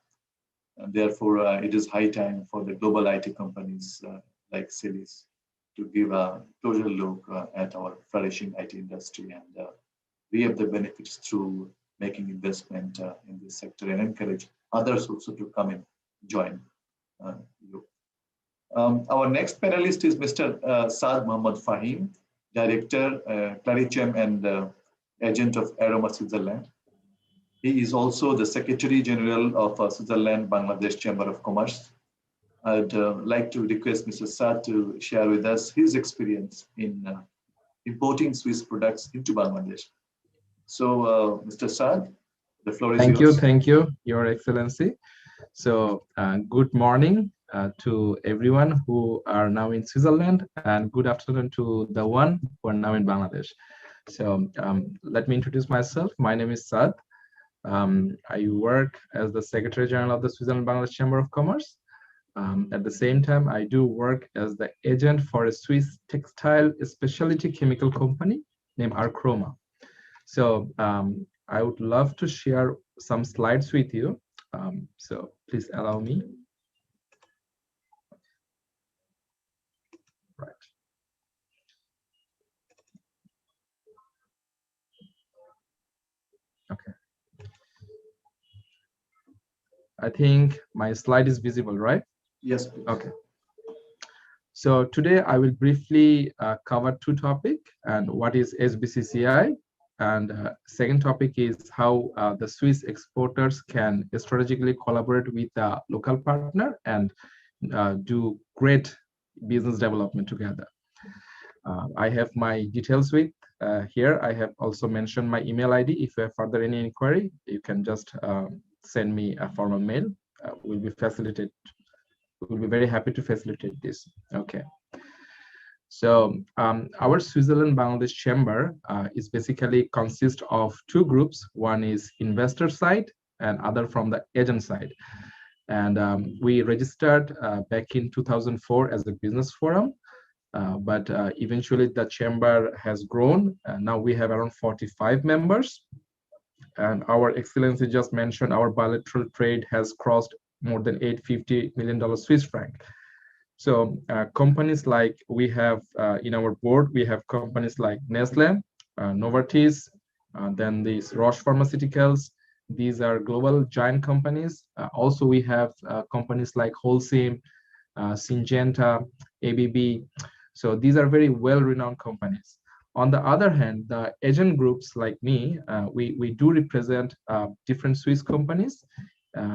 And therefore, it is high time for the global IT companies like Celis to give a closer look at our flourishing IT industry and reap the benefits through making investment in this sector and encourage others also to come and join you. Our next panelist is Mr. Saad Muhammad Fahim, Director, Clarichem and Agent of Aroma Switzerland. He is also the Secretary General of Switzerland Bangladesh Chamber of Commerce. I'd like to request Mr. Saad to share with us his experience in importing Swiss products into Bangladesh. So, Mr. Saad, the floor is yours. Thank you, Your Excellency. So, good morning to everyone who are now in Switzerland, and good afternoon to the one who are now in Bangladesh. So, let me introduce myself. My name is Saad. I work as the Secretary General of the Switzerland Bangladesh Chamber of Commerce. At the same time, I do work as the agent for a Swiss textile specialty chemical company named Archroma. So I would love to share some slides with you. So please allow me. Right. Okay. I think my slide is visible, right? Yes, please. Okay. So today I will briefly cover two topics, and what is SBCCI, and second topic is how the Swiss exporters can strategically collaborate with a local partner and do great business development together. I have my details with here. I have also mentioned my email ID. If you have further any inquiry, you can just send me a formal mail. We'll be very happy to facilitate this. Okay. So our Switzerland Bangladesh Chamber is basically consists of two groups. One is investor side and other from the agent side. And we registered back in 2004 as a business forum, but eventually the chamber has grown. Now we have around 45 members. And our Excellency just mentioned our bilateral trade has crossed more than $850 million Swiss franc. So companies like we have in our board, we have companies like Nestle, Novartis, then these Roche Pharmaceuticals. These are global giant companies. Also, we have companies like Holcim, Syngenta, ABB. So these are very well-renowned companies. On the other hand, the agent groups like me, we do represent different Swiss companies.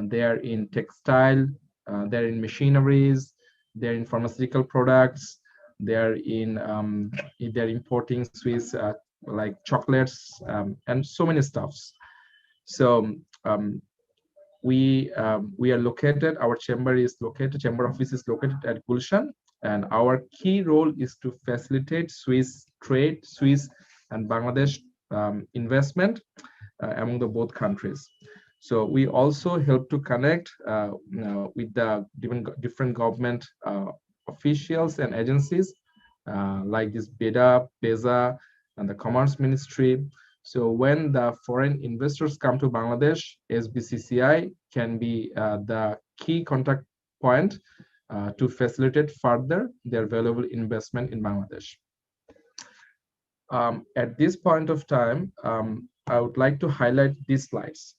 They are in textile, they're in machineries, they're in pharmaceutical products, they're importing Swiss like chocolates and so many stuffs. So we are located, our chamber office is located at Gulshan, and our key role is to facilitate Swiss trade, Swiss and Bangladesh investment among the both countries. So we also help to connect with the different government officials and agencies like this BEDA, PESA, and the Commerce Ministry. So when the foreign investors come to Bangladesh, SBCCI can be the key contact point to facilitate further their valuable investment in Bangladesh. At this point of time, I would like to highlight these slides.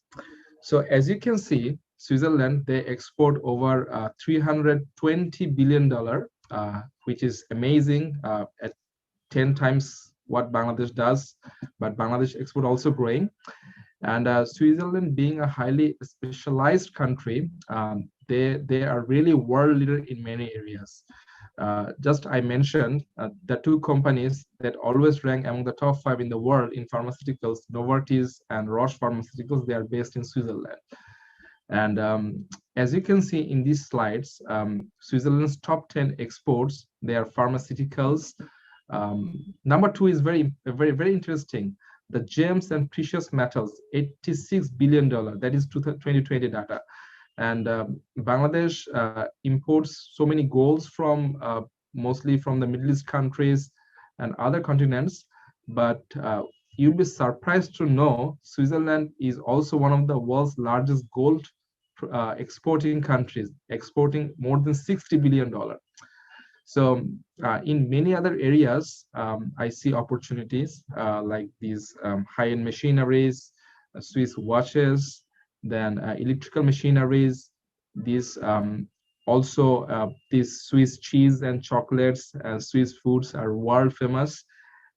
So as you can see, Switzerland, they export over $320 billion, which is amazing, at 10 times what Bangladesh does, but Bangladesh export also growing. And Switzerland being a highly specialized country, they are really world leader in many areas. Just I mentioned the two companies that always rank among the top 5 in the world in pharmaceuticals, Novartis and Roche Pharmaceuticals. They are based in Switzerland. And as you can see in these slides, Switzerland's top 10 exports, they are pharmaceuticals. Number 2 is very interesting. The gems and precious metals, $86 billion. That is 2020 data. And Bangladesh imports so many golds from mostly from the Middle East countries and other continents. But you'll be surprised to know Switzerland is also one of the world's largest gold exporting countries, exporting more than $60 billion. So in many other areas, I see opportunities like these high-end machineries, Swiss watches, then electrical machineries, these also these Swiss cheese and chocolates, Swiss foods are world famous,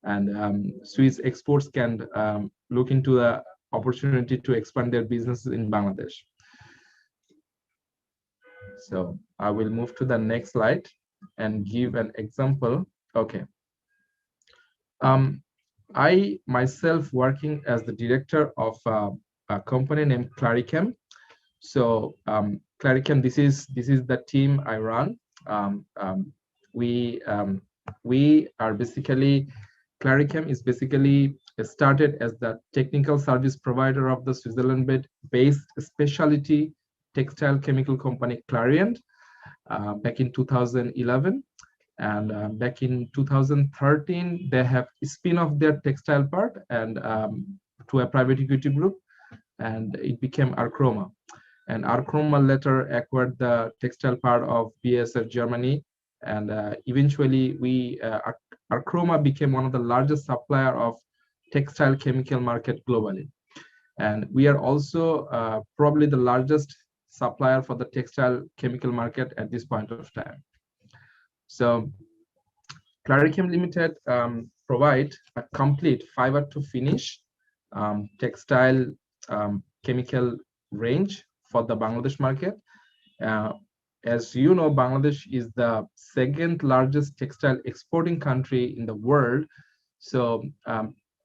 and Swiss exports can look into the opportunity to expand their businesses in Bangladesh. So I will move to the next slide and give an example. Okay. I myself working as the director of a company named Clarichem. So Clarichem, this is the team I run. We are basically, Clarichem is basically started as the technical service provider of the Switzerland-based specialty textile chemical company Clariant back in 2011. And back in 2013, they have spin off their textile part and to a private equity group, and it became Archroma. And Archroma later acquired the textile part of BASF Germany, and eventually Archroma became one of the largest supplier of textile chemical market globally. And we are also probably the largest supplier for the textile chemical market at this point of time. So Clarichem Limited provide a complete fiber to finish textile chemical range for the Bangladesh market. As you know, Bangladesh is the second largest textile exporting country in the world. So,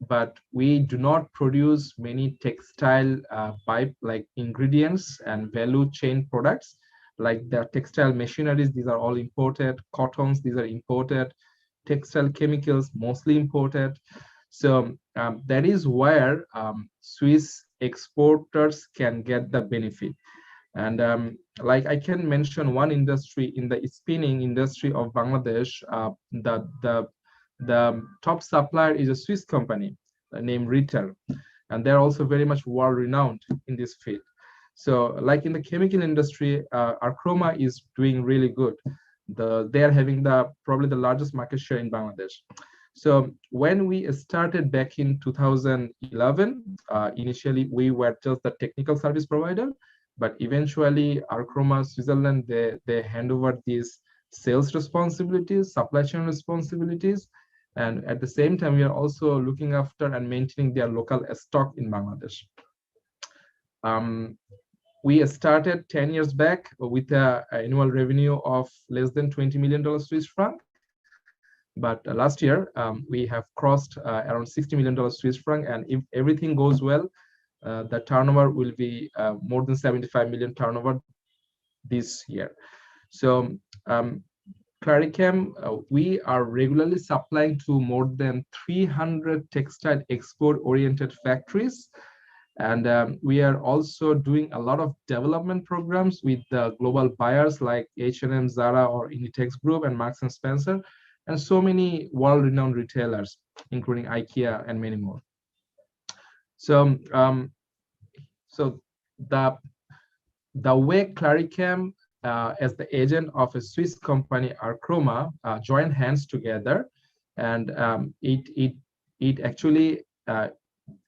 but we do not produce many textile pipe like ingredients and value chain products like the textile machineries. These are all imported. Cottons, these are imported. Textile chemicals, mostly imported. So that is where Swiss exporters can get the benefit. And like I can mention one industry in the spinning industry of Bangladesh, the top supplier is a Swiss company named Ritter, and they're also very much world-renowned in this field. So like in the chemical industry, Archroma is doing really good. They are having probably the largest market share in Bangladesh. So when we started back in 2011, initially we were just the technical service provider, but eventually Archroma Switzerland, they hand over these sales responsibilities, supply chain responsibilities, and at the same time we are also looking after and maintaining their local stock in Bangladesh. We started 10 years back with an annual revenue of less than $20 million Swiss franc. But last year, we have crossed around $60 million Swiss franc. And if everything goes well, the turnover will be more than 75 million turnover this year. So Clarichem, we are regularly supplying to more than 300 textile export-oriented factories. And we are also doing a lot of development programs with the global buyers like H&M, Zara, or Inditex Group, and Marks and Spencer, and so many world-renowned retailers, including IKEA and many more. So, the way Clarichem, as the agent of a Swiss company, Archroma, joined hands together, and it actually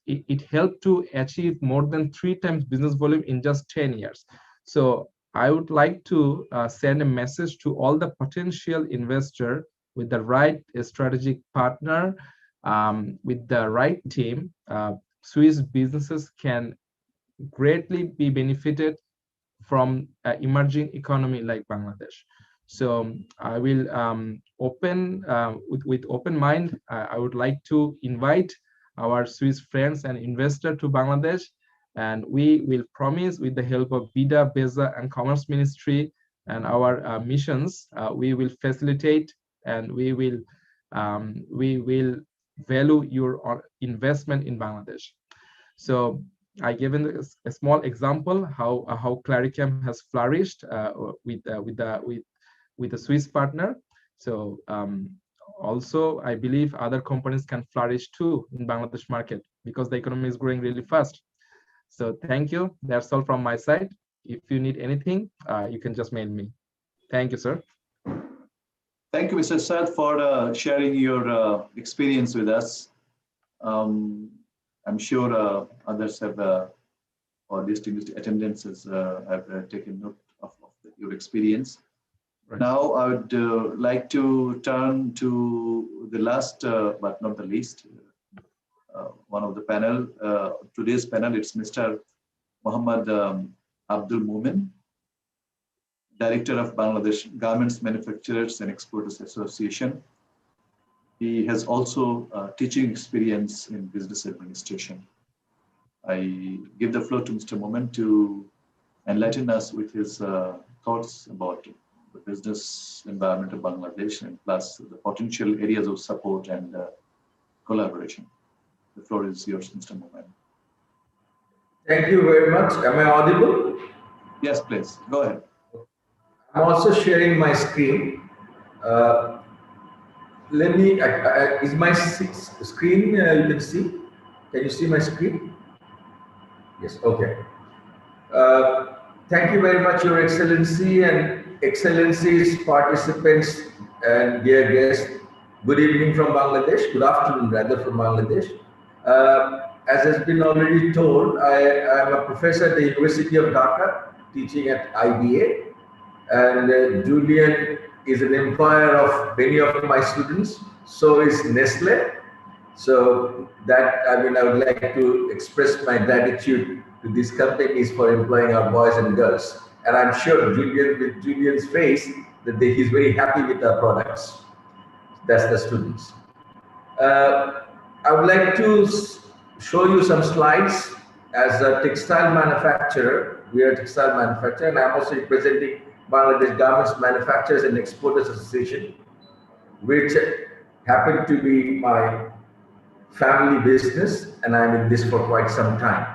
it helped to achieve more than 3 times business volume in just 10 years. So I would like to send a message to all the potential investor with the right strategic partner, with the right team. Swiss businesses can greatly be benefited from emerging economy like Bangladesh. So I will with open mind, I would like to invite our Swiss friends and investor to Bangladesh, and we will promise, with the help of BIDA, BESA, and Commerce Ministry and our missions, we will facilitate and we will value your investment in Bangladesh. So I given a small example how Clarichem has flourished with a Swiss partner. So also, I believe other companies can flourish too in Bangladesh market because the economy is growing really fast. So thank you. That's all from my side. If you need anything, you can just mail me. Thank you, sir. Thank you, Mr. Saad, for sharing your experience with us. I'm sure others have, or distinguished attendances have taken note of your experience. Right. Now, I would like to turn to the last, but not the least, one of the panel. Today's panel, it's Mr. Muhammad Abdul Mumin. Director of Bangladesh Garments Manufacturers and Exporters Association. He has also teaching experience in business administration. I give the floor to Mr. Momen to enlighten us with his thoughts about the business environment of Bangladesh and plus the potential areas of support and collaboration. The floor is yours, Mr. Momen. Thank you very much. Am I audible? Yes, please. Go ahead. I'm also sharing my screen. Let me, is my screen, you can see? Can you see my screen? Yes, okay. Thank you very much, Your Excellency and Excellencies, participants, and dear guests. Good evening from Bangladesh, good afternoon rather from Bangladesh. As has been already told, I am a professor at the University of Dhaka, teaching at IBA, and Julian is an employer of many of my students, so is Nestle. So that, I mean, I would like to express my gratitude to these companies for employing our boys and girls. And I'm sure Julian, with Julian's face, that he's very happy with our products. That's the students. I would like to show you some slides. As a textile manufacturer, we are a textile manufacturer, and I'm also representing Bangladesh Garments Manufacturers and Exporters Association, which happened to be my family business, and I'm in this for quite some time.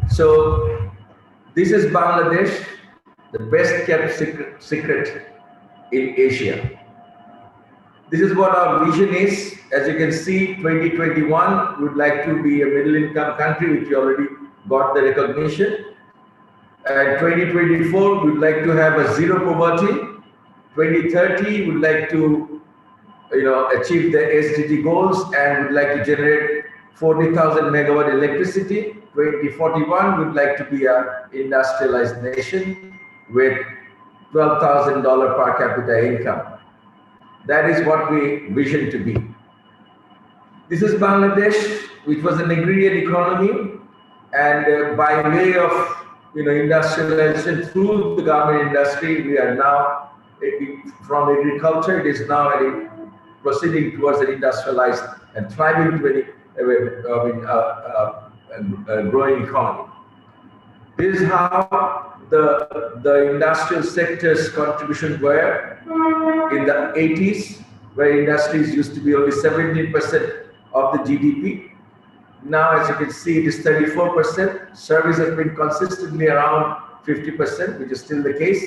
So this is Bangladesh, the best kept secret in Asia. This is what our vision is. As you can see, 2021, we would like to be a middle income country, which we already got the recognition. And 2024, we would like to have a zero poverty. 2030, we would like to achieve the SDG goals and would like to generate 40,000 megawatt electricity. 2041, we'd like to be an industrialized nation with $12,000 per capita income. That is what we vision to be. This is Bangladesh, which was an agrarian economy, and by way of industrialization through the garment industry, we are now from agriculture. It is now proceeding towards an industrialized and thriving growing economy. This is how the industrial sector's contribution were in the 80s, where industries used to be only 17% of the GDP. Now, as you can see, it is 34%. Service has been consistently around 50%, which is still the case.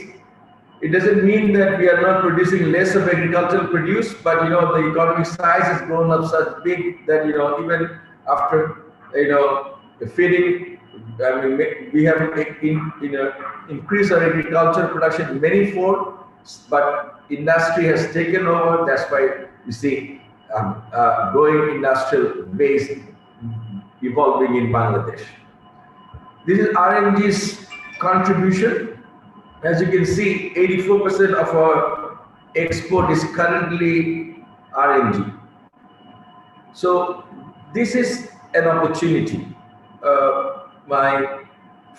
It doesn't mean that we are not producing less of agricultural produce, but the economic size has grown up such big that even after feeding, I mean, we have increased our agricultural production many-fold, but industry has taken over. That's why we see growing industrial base evolving in Bangladesh. This is RMG's contribution. As you can see, 84% of our export is currently RMG. So this is an opportunity. My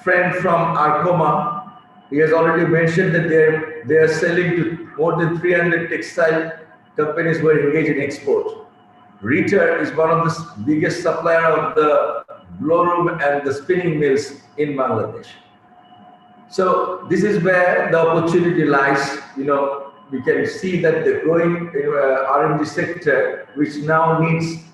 friend from Arcoma, he has already mentioned that they are selling to more than 300 textile companies who are engaged in export. Rita is one of the biggest supplier of the blow room and the spinning mills in Bangladesh. So this is where the opportunity lies. We can see that the growing RMG sector, which now needs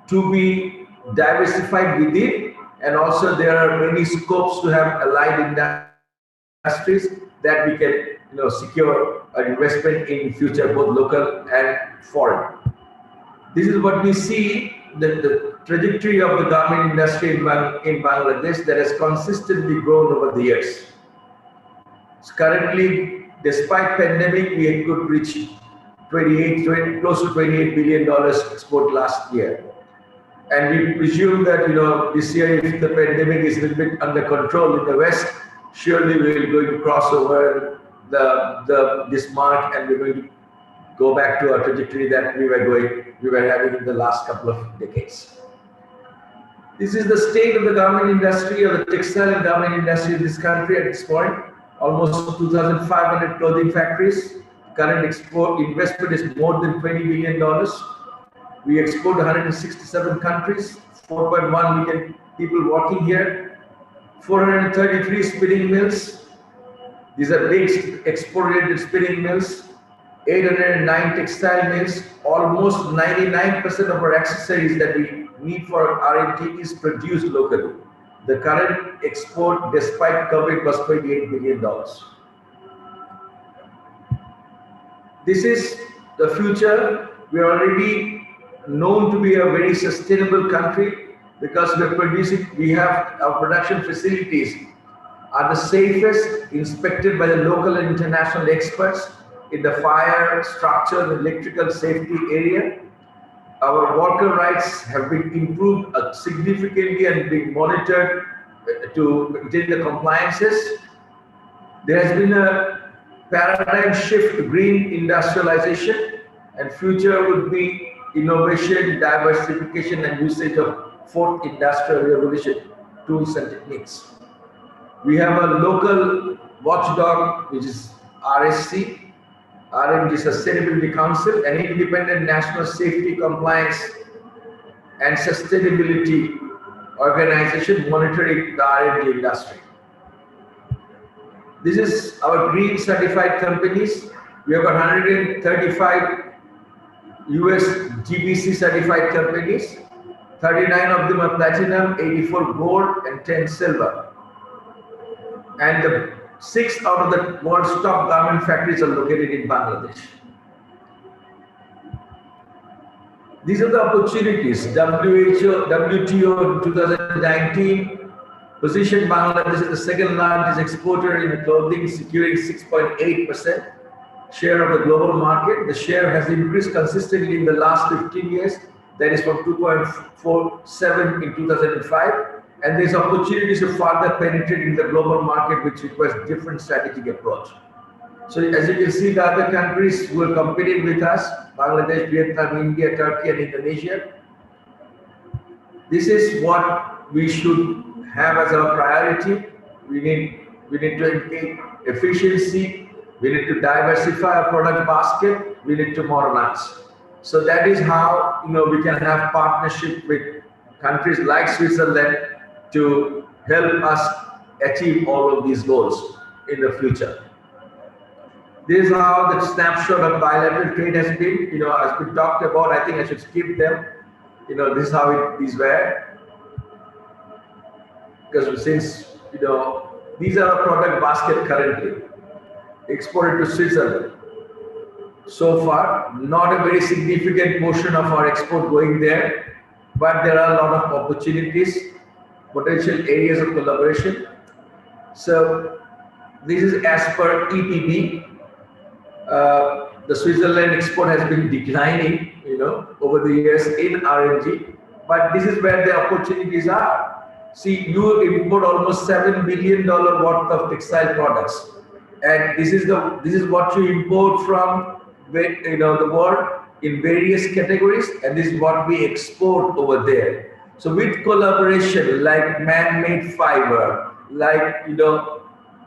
to be diversified within, and also there are many scopes to have allied industries that we can secure an investment in future, both local and foreign. This is what we see, the trajectory of the garment industry in Bangladesh that has consistently grown over the years. So currently, despite pandemic, we could reach close to $28 billion export last year. And we presume that this year, if the pandemic is a little bit under control in the West, surely we will going to cross over this mark, and we're going to go back to our trajectory that we were having in the last couple of decades. This is the state of the garment industry, or the textile and garment industry in this country at this point. almost 2,500 clothing factories. Current export investment is more than $20 billion. We export to 167 countries, 4.1 million people working here, 433 spinning mills. These are big export-related spinning mills, 809 textile mills. Almost 99% of our accessories that we need for R&D is produced locally. The current export, despite COVID, was $28 billion. This is the future. We are already known to be a very sustainable country because we have our production facilities are the safest, inspected by the local and international experts in the fire, structure, and electrical safety area. Our worker rights have been improved significantly and being monitored to maintain the compliances. There has been a paradigm shift to green industrialization, and future would be innovation, diversification, and usage of fourth industrial revolution tools and techniques. We have a local watchdog, which is RSC, R&D Sustainability Council, an independent national safety, compliance, and sustainability organization monitoring the R&D industry. This is our green certified companies. We have 135 US GBC certified companies. 39 of them are platinum, 84 gold, and 10 silver. And the 6 out of the world's top garment factories are located in Bangladesh. These are the opportunities. WTO in 2019 positioned Bangladesh as the second largest exporter in clothing, securing 6.8% share of the global market. The share has increased consistently in the last 15 years. That is from 2.47 in 2005. And there's opportunities to further penetrate in the global market, which requires different strategic approach. So as you can see, the other countries who are competing with us, Bangladesh, Vietnam, India, Turkey, and Indonesia. This is what we should have as our priority. We need to increase efficiency. We need to diversify our product basket. We need to modernize. So that is how we can have partnership with countries like Switzerland to help us achieve all of these goals in the future. This is how the snapshot of bilateral trade has been. As we talked about, I think I should skip them. This is how these were. Because since, these are our product basket currently, exported to Switzerland. So far, not a very significant portion of our export going there, but there are a lot of opportunities, potential areas of collaboration. So this is as per EPB. The Switzerland export has been declining, over the years in R&D, but this is where the opportunities are. See, you import almost $7 billion worth of textile products, and this is what you import from the world in various categories, and this is what we export over there. So with collaboration like man-made fiber, like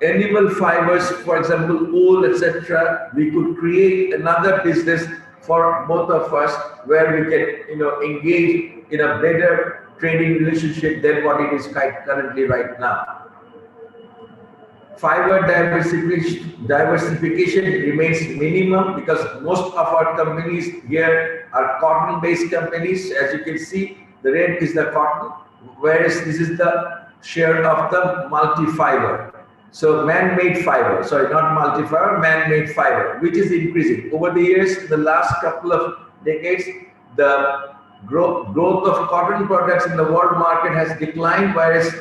animal fibers, for example, wool, etc., we could create another business for both of us where we can engage in a better trading relationship than what it is currently right now. Fiber diversification remains minimum because most of our companies here are cotton-based companies. As you can see, the red is the cotton, whereas this is the share of the multi-fiber. So man-made fiber, sorry, not multi-fiber, man-made fiber, which is increasing. Over the years, in the last couple of decades, the growth of cotton products in the world market has declined, whereas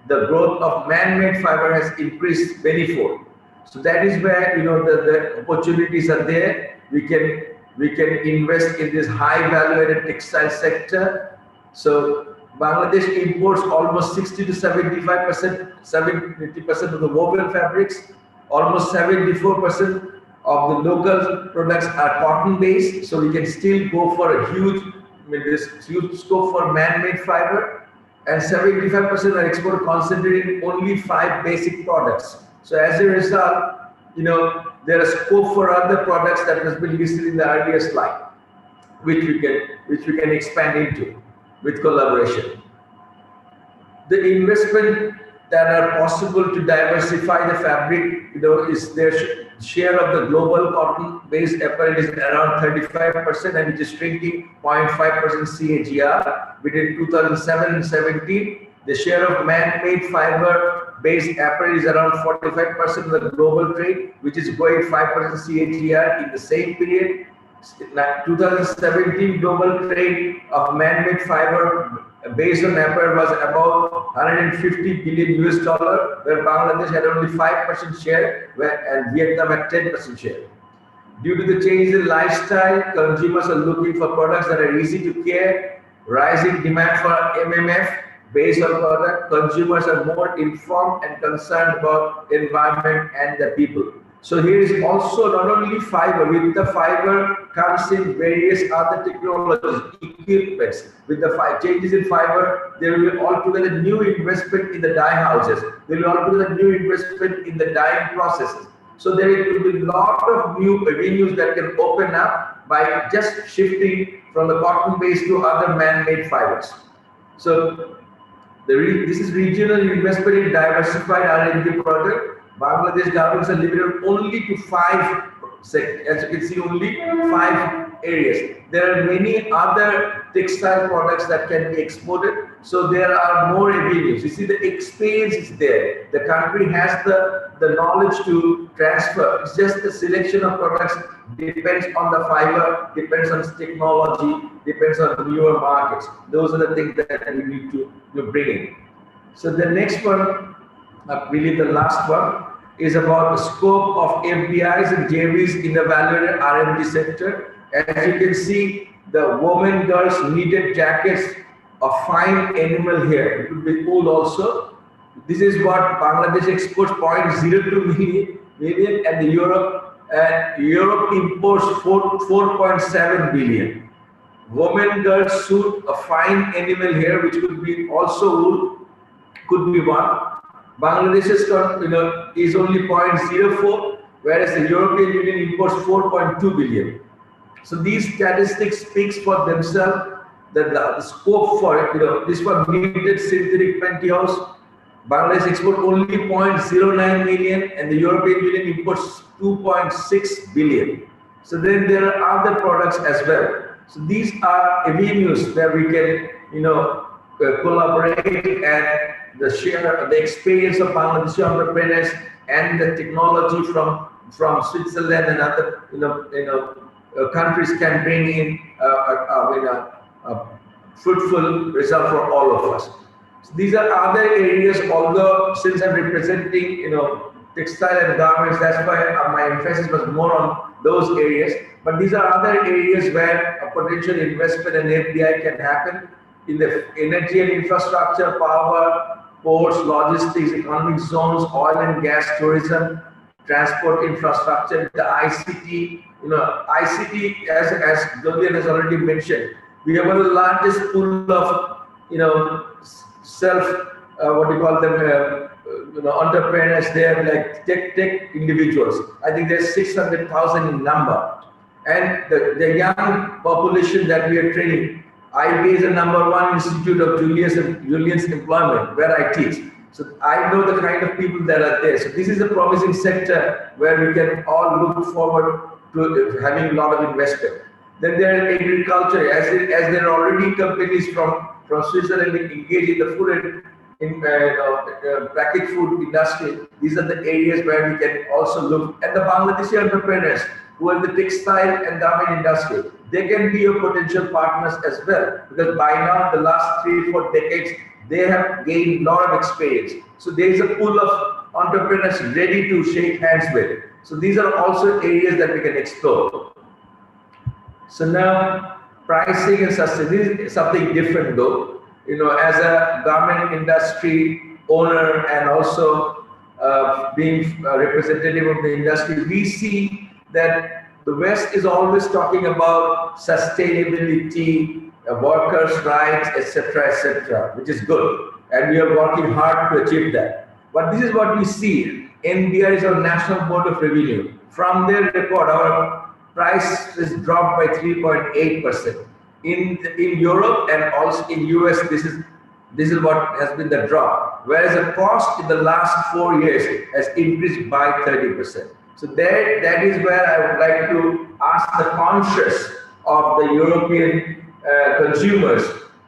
the growth of man-made fiber has increased manifold. So that is where the opportunities are there. We can invest in this high value-added textile sector. So Bangladesh imports almost 60 to 75%, 70% of the woven fabrics. Almost 74% of the local products are cotton-based. So we can still go for a huge scope for man-made fiber. And 75% are export concentrated in only 5 basic products. So as a result, there is scope for other products that has been listed in the earlier slide, which we can expand into with collaboration. The investment that are possible to diversify the fabric, is their share of the global cotton-based apparel is around 35%, and it is shrinking 0.5% CAGR. Between 2007 and 17, the share of man-made fiber-based apparel is around 45% of the global trade, which is growing 5% CAGR in the same period. 2017 global trade of man-made fiber based on apparel was about 150 billion US dollar, where Bangladesh had only 5% share, and Vietnam had 10% share. Due to the change in lifestyle, consumers are looking for products that are easy to care, rising demand for MMF based on product. Consumers are more informed and concerned about the environment and the people. So here is also not only fiber. With the fiber comes in various other technologies, equipments. With the changes in fiber, there will be altogether new investment in the dye houses. There will be altogether new investment in the dyeing processes. So there will be a lot of new avenues that can open up by just shifting from the cotton-based to other man-made fibers. So this is regional investment in diversified R&D project. Bangladesh governments are limited only to 5 sectors. As you can see, only 5 areas. There are many other textile products that can be exported. So there are more avenues. You see, the experience is there. The country has the knowledge to transfer. It's just the selection of products depends on the fiber, depends on technology, depends on newer markets. Those are the things that we need to bring in. So the next one, I believe the last one, is about the scope of FDIs and JVs in the value-added R&D sector. As you can see, the women, girls knitted jackets of fine animal hair. It could be wool also. This is what Bangladesh exports 0.02 million, and Europe imports 4.7 billion. Women, girls suit of fine animal hair, which could be also wool, could be one. Bangladesh's is only 0.04, whereas the European Union imports 4.2 billion. So these statistics speaks for themselves that the scope for it, this one knitted synthetic pantyhose, Bangladesh export only 0.09 million, and the European Union imports 2.6 billion. So then there are other products as well. So these are avenues where we can, collaborate, and the share, the experience of Bangladeshi entrepreneurs and the technology from Switzerland and other countries can bring in a fruitful result for all of us. So these are other areas. Although since I'm representing textile and garments, that's why my emphasis was more on those areas. But these are other areas where a potential investment and FDI can happen in the energy and infrastructure, power, ports, logistics, economic zones, oil and gas, tourism, transport infrastructure, the ICT. ICT, as Julian has already mentioned, we have one of the largest pool of entrepreneurs there, like tech individuals. I think there's 600,000 in number, and the young population that we are training. IB is the #1 institute of Julian's employment, where I teach. So I know the kind of people that are there. So this is a promising sector where we can all look forward to having a lot of investment. Then there is agriculture, as there are already companies from Switzerland engaged in the food and packaged food industry. These are the areas where we can also look at the Bangladeshi entrepreneurs who are in the textile and garment industry. They can be your potential partners as well, because by now, the last 3-4 decades, they have gained a lot of experience. So there is a pool of entrepreneurs ready to shake hands with. So these are also areas that we can explore. So now, pricing and sustainability is something different though. As a garment industry owner and also being a representative of the industry, we see that the West is always talking about sustainability, workers' rights, etc., which is good. And we are working hard to achieve that. But this is what we see. NBR is our National Board of Revenue. From their report, our price is dropped by 3.8%. In Europe and also in US, this is what has been the drop. Whereas the cost in the last 4 years has increased by 30%. So that is where I would like to ask the conscience of the European consumers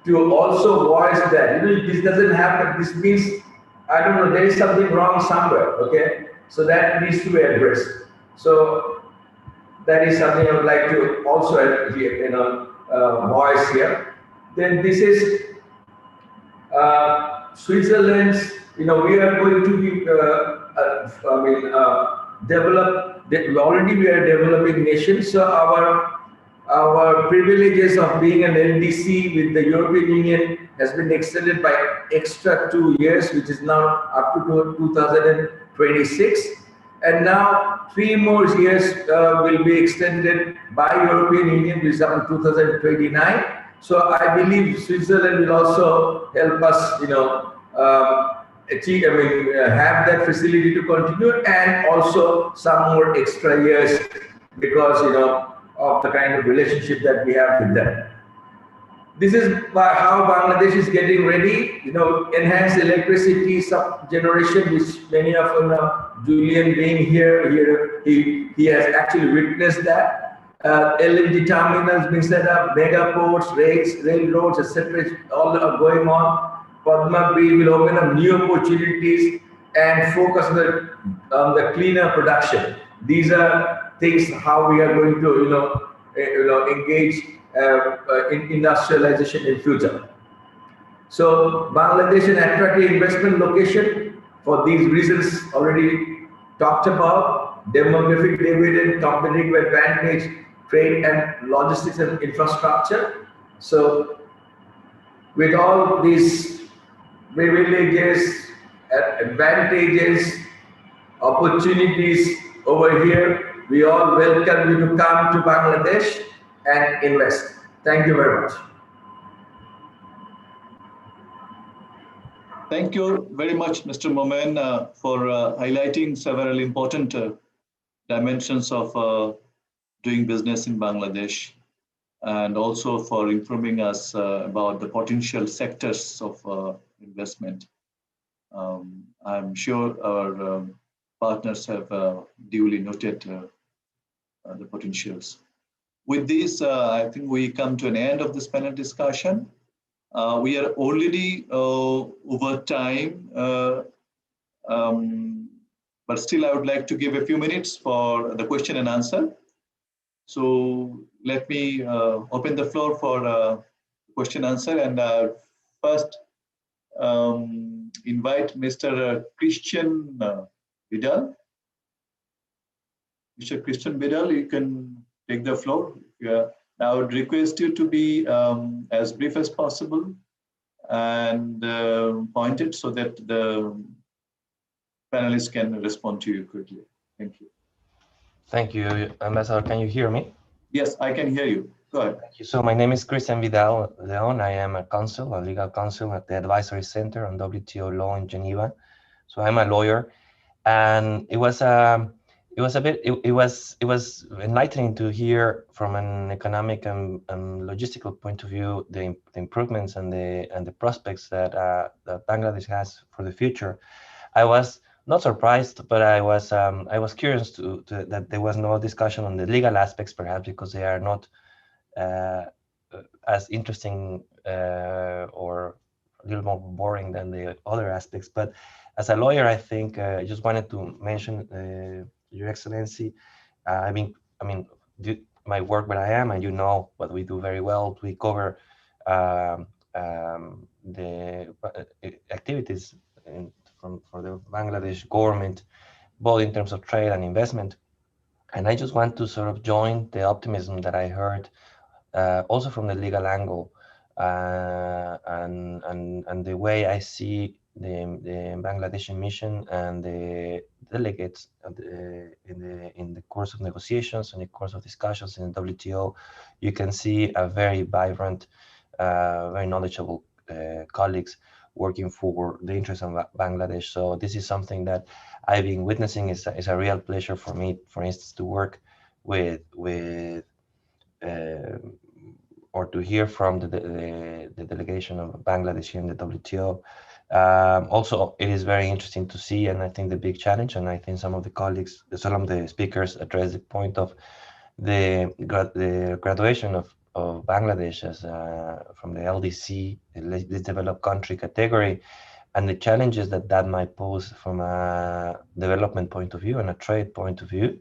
to also voice that. This doesn't happen. This means, I don't know, there is something wrong somewhere, okay? So that needs to be addressed. So that is something I would like to also, voice here. Then this is Switzerland's, we are going to be, already we are a developing nation. So our privileges of being an LDC with the European Union has been extended by extra 2 years, which is now up to 2026. And now 3 more years will be extended by European Union, which is up to 2029. So I believe Switzerland will also help us, achieve, have that facility to continue, and also some more extra years because, of the kind of relationship that we have with them. This is how Bangladesh is getting ready, enhanced electricity generation, which many of you know. Julian being here, he has actually witnessed that. LNG terminals being set up, mega ports, railroads, etc. all are going on. Padma will open up new opportunities and focus on the cleaner production. These are things how we are going to, engage in industrialization in future. So Bangladesh an attractive investment location for these reasons already talked about: demographic dividend, competitive advantage, trade and logistics and infrastructure. So with all these privileges, advantages, opportunities over here, we all welcome you to come to Bangladesh and invest. Thank you very much. Thank you very much, Mr. Momen, for highlighting several important dimensions of doing business in Bangladesh, and also for informing us about the potential sectors of investment. I'm sure our partners have duly noted the potentials. With this, I think we come to an end of this panel discussion. We are already over time, but still I would like to give a few minutes for the question and answer. So let me open the floor for question answer, and first invite Mr. Christian Vidal. Mr. Christian Vidal, you can take the floor. Yeah. I would request you to be as brief as possible and pointed so that the panelists can respond to you quickly. Thank you. Thank you, Ambassador. Can you hear me? Yes, I can hear you. Go ahead. Thank you. So my name is Christian Vidal Leon. I am a counsel, a legal counsel at the Advisory Center on WTO law in Geneva. So I'm a lawyer, and it was enlightening to hear from an economic and logistical point of view the improvements and the prospects that Bangladesh has for the future. I was not surprised, but I was curious that there was no discussion on the legal aspects, perhaps because they are not as interesting or a little more boring than the other aspects. But as a lawyer, I think I just wanted to mention, Your Excellency, I mean, my work where I am, and you know what we do very well. We cover the activities for the Bangladesh government, both in terms of trade and investment. And I just want to sort of join the optimism that I heard also from the legal angle, and the way I see the Bangladeshi mission and the delegates in the course of negotiations, in the course of discussions in the WTO. You can see a very vibrant, very knowledgeable colleagues working for the interests of Bangladesh. So this is something that I've been witnessing. Is a real pleasure for me, for instance, to work with or to hear from the delegation of Bangladesh here in the WTO. Also, it is very interesting to see, and I think the big challenge, and I think some of the colleagues, some of the speakers addressed the point of the graduation of Bangladesh as from the LDC, the least developed country category, and the challenges that might pose from a development point of view and a trade point of view.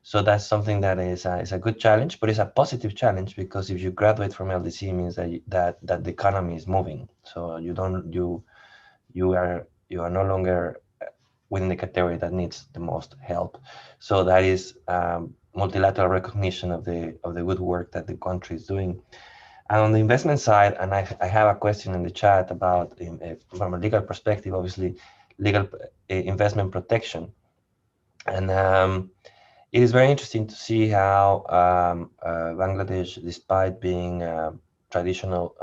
So that's something that is a good challenge, but it's a positive challenge, because if you graduate from LDC, it means that the economy is moving. So you are no longer within the category that needs the most help. So that is multilateral recognition of the good work that the country is doing. And on the investment side, and I have a question in the chat about, from a legal perspective, obviously, legal investment protection. And it is very interesting to see how Bangladesh, despite being a traditional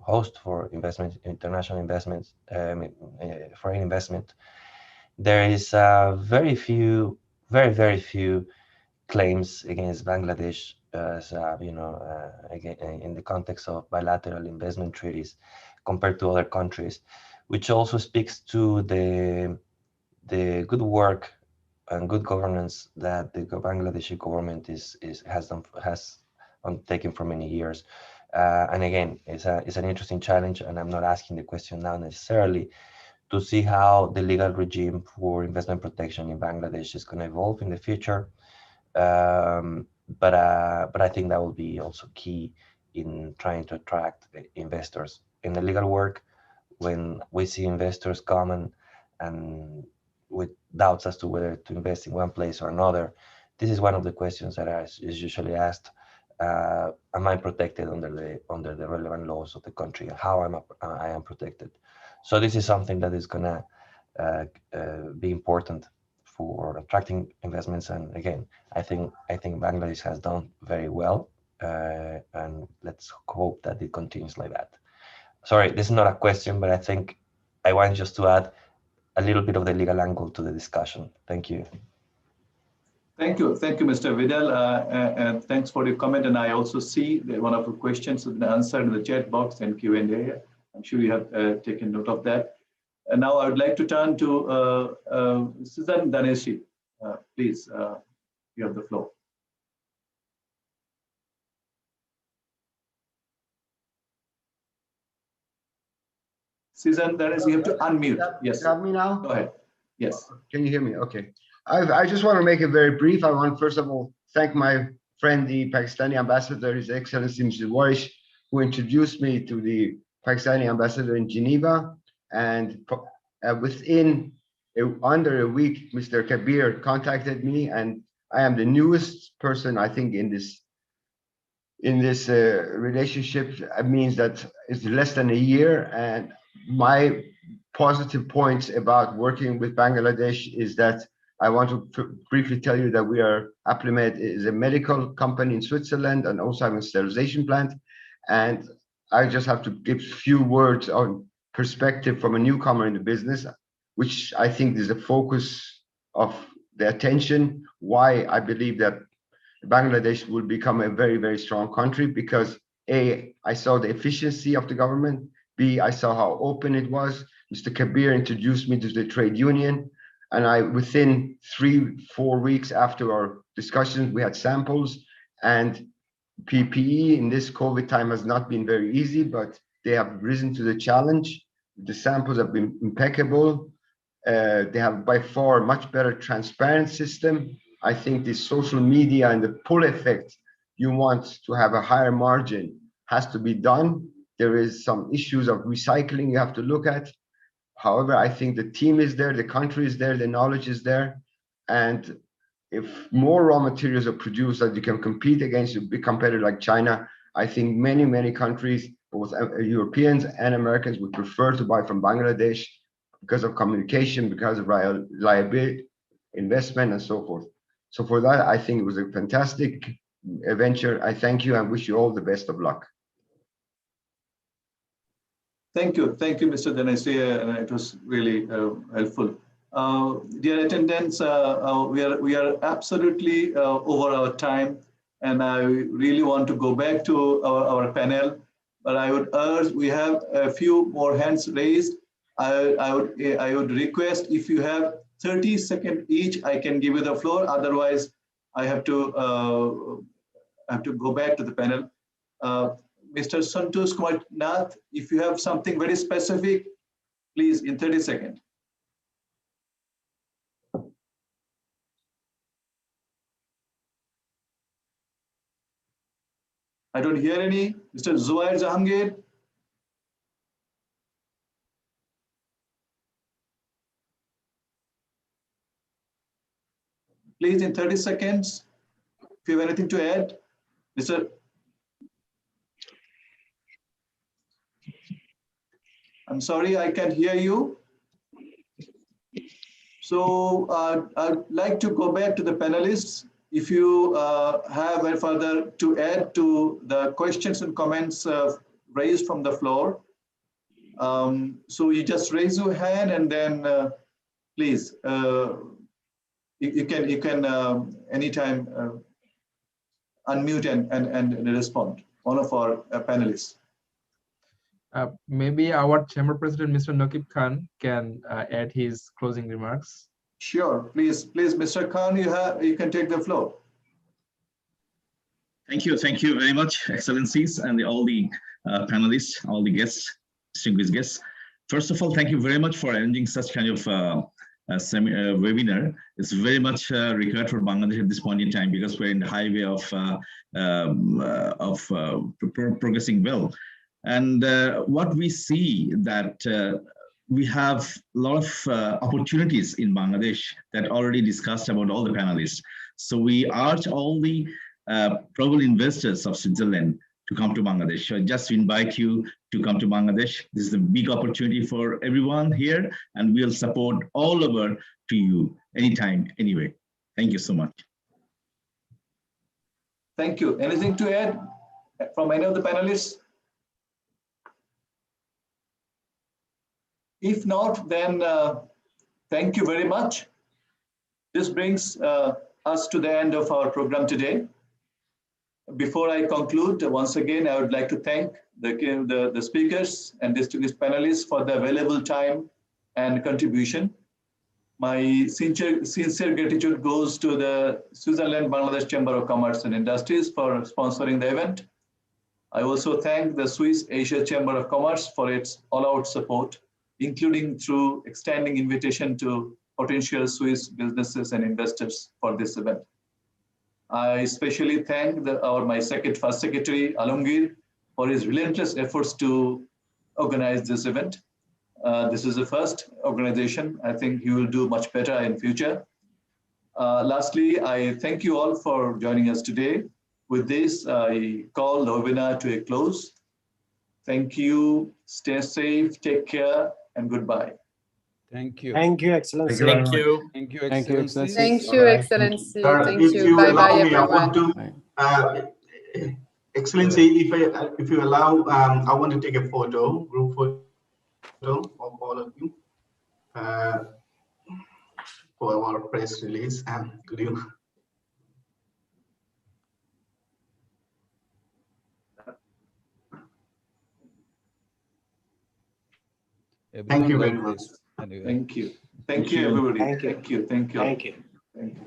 host for investment, international investments, foreign investment, there is very few claims against Bangladesh, as again, in the context of bilateral investment treaties compared to other countries, which also speaks to the good work and good governance that the Bangladeshi government has undertaken for many years. And again, it's an interesting challenge, and I'm not asking the question now necessarily, to see how the legal regime for investment protection in Bangladesh is going to evolve in the future. But I think that will be also key in trying to attract investors in the legal work. When we see investors come and with doubts as to whether to invest in one place or another, this is one of the questions that is usually asked. Am I protected under the relevant laws of the country? How I am protected? So this is something that is going to be important for attracting investments. And again, I think Bangladesh has done very well, and let's hope that it continues like that. Sorry, this is not a question, but I think I want just to add a little bit of the legal angle to the discussion. Thank you. Thank you, Mr. Vidal, and thanks for your comment. And I also see that one of the questions has been answered in the chat box and Q&A. I'm sure you have taken note of that. And now I would like to turn to Suzanne Danesi. Please, you have the floor. Suzanne Danesi, you have to unmute. Yes. You have me now? Go ahead. Yes. Can you hear me? Okay. I just want to make it very brief. I want, first of all, thank my friend, the Pakistani ambassador, His Excellency Mr. Warish, who introduced me to the Pakistani ambassador in Geneva. And within under a week, Mr. Kabir contacted me, and I am the newest person, I think, in this relationship. It means that it's less than a year. And my positive points about working with Bangladesh is that I want to briefly tell you that we are, Aplimed is a medical company in Switzerland and also have a sterilization plant. And I just have to give a few words on perspective from a newcomer in the business, which I think is the focus of the attention, why I believe that Bangladesh will become a very, very strong country, because A, I saw the efficiency of the government, B, I saw how open it was. Mr. Kabir introduced me to the trade union, and within 3-4 weeks after our discussions, we had samples. And PPE in this COVID time has not been very easy, but they have risen to the challenge. The samples have been impeccable. They have by far much better transparent system. I think the social media and the pull effect you want to have a higher margin has to be done. There is some issues of recycling you have to look at. However, I think the team is there, the country is there, the knowledge is there. And if more raw materials are produced that you can compete against a big competitor like China, I think many, many countries, both Europeans and Americans, would prefer to buy from Bangladesh because of communication, because of reliability, investment, and so forth. So for that, I think it was a fantastic venture. I thank you and wish you all the best of luck. Thank you, Mr. Danesi. It was really helpful. Dear attendants, we are absolutely over our time, and I really want to go back to our panel. But I would urge, we have a few more hands raised. I would request, if you have 30 seconds each, I can give you the floor. Otherwise, I have to go back to the panel. Mr. Santosh Kumar Nath, if you have something very specific, please, in 30 seconds. I don't hear any. Mr. Zuhair Jahangir. Please, in 30 seconds, if you have anything to add. Mr. I'm sorry, I can't hear you. So I'd like to go back to the panelists. If you have any further to add to the questions and comments raised from the floor. So you just raise your hand, and then please, you can anytime unmute and respond, one of our panelists. Maybe our chamber president, Mr. Naqib Khan, can add his closing remarks. Sure, please, Mr. Khan, you can take the floor. Thank you very much, Excellencies, and all the panelists, all the guests, distinguished guests. First of all, thank you very much for arranging such kind of webinar. It's very much required for Bangladesh at this point in time, because we're in the highway of progressing well. And what we see that we have a lot of opportunities in Bangladesh that already discussed about all the panelists. So we urge all the probable investors of Switzerland to come to Bangladesh. So I just invite you to come to Bangladesh. This is a big opportunity for everyone here, and we'll support all over to you anytime, anyway. Thank you so much. Thank you. Anything to add from any of the panelists? If not, then thank you very much. This brings us to the end of our program today. Before I conclude, once again, I would like to thank the speakers and distinguished panelists for their valuable time and contribution. My sincere gratitude goes to the Switzerland Bangladesh Chamber of Commerce and Industries for sponsoring the event. I also thank the Swiss Asia Chamber of Commerce for its all-out support, including through extending invitation to potential Swiss businesses and investors for this event. I especially thank my first secretary, Alamgir, for his relentless efforts to organize this event. This is the first organization. I think he will do much better in future. Lastly, I thank you all for joining us today. With this, I call the webinar to a close. Thank you, stay safe, take care, and goodbye. Thank you. Thank you, Excellency. Thank you. Thank you, Thank you, Excellency. Thank you, Excellency. Thank If you. you Bye allow bye, me, I want everyone. to, Excellency, if you allow, I want to take a group photo of all of you for our press release. Could you? Thank you very much. Anyway. Thank you. Thank you, everybody. Thank you. Thank you. Thank you. Thank you. Thank you.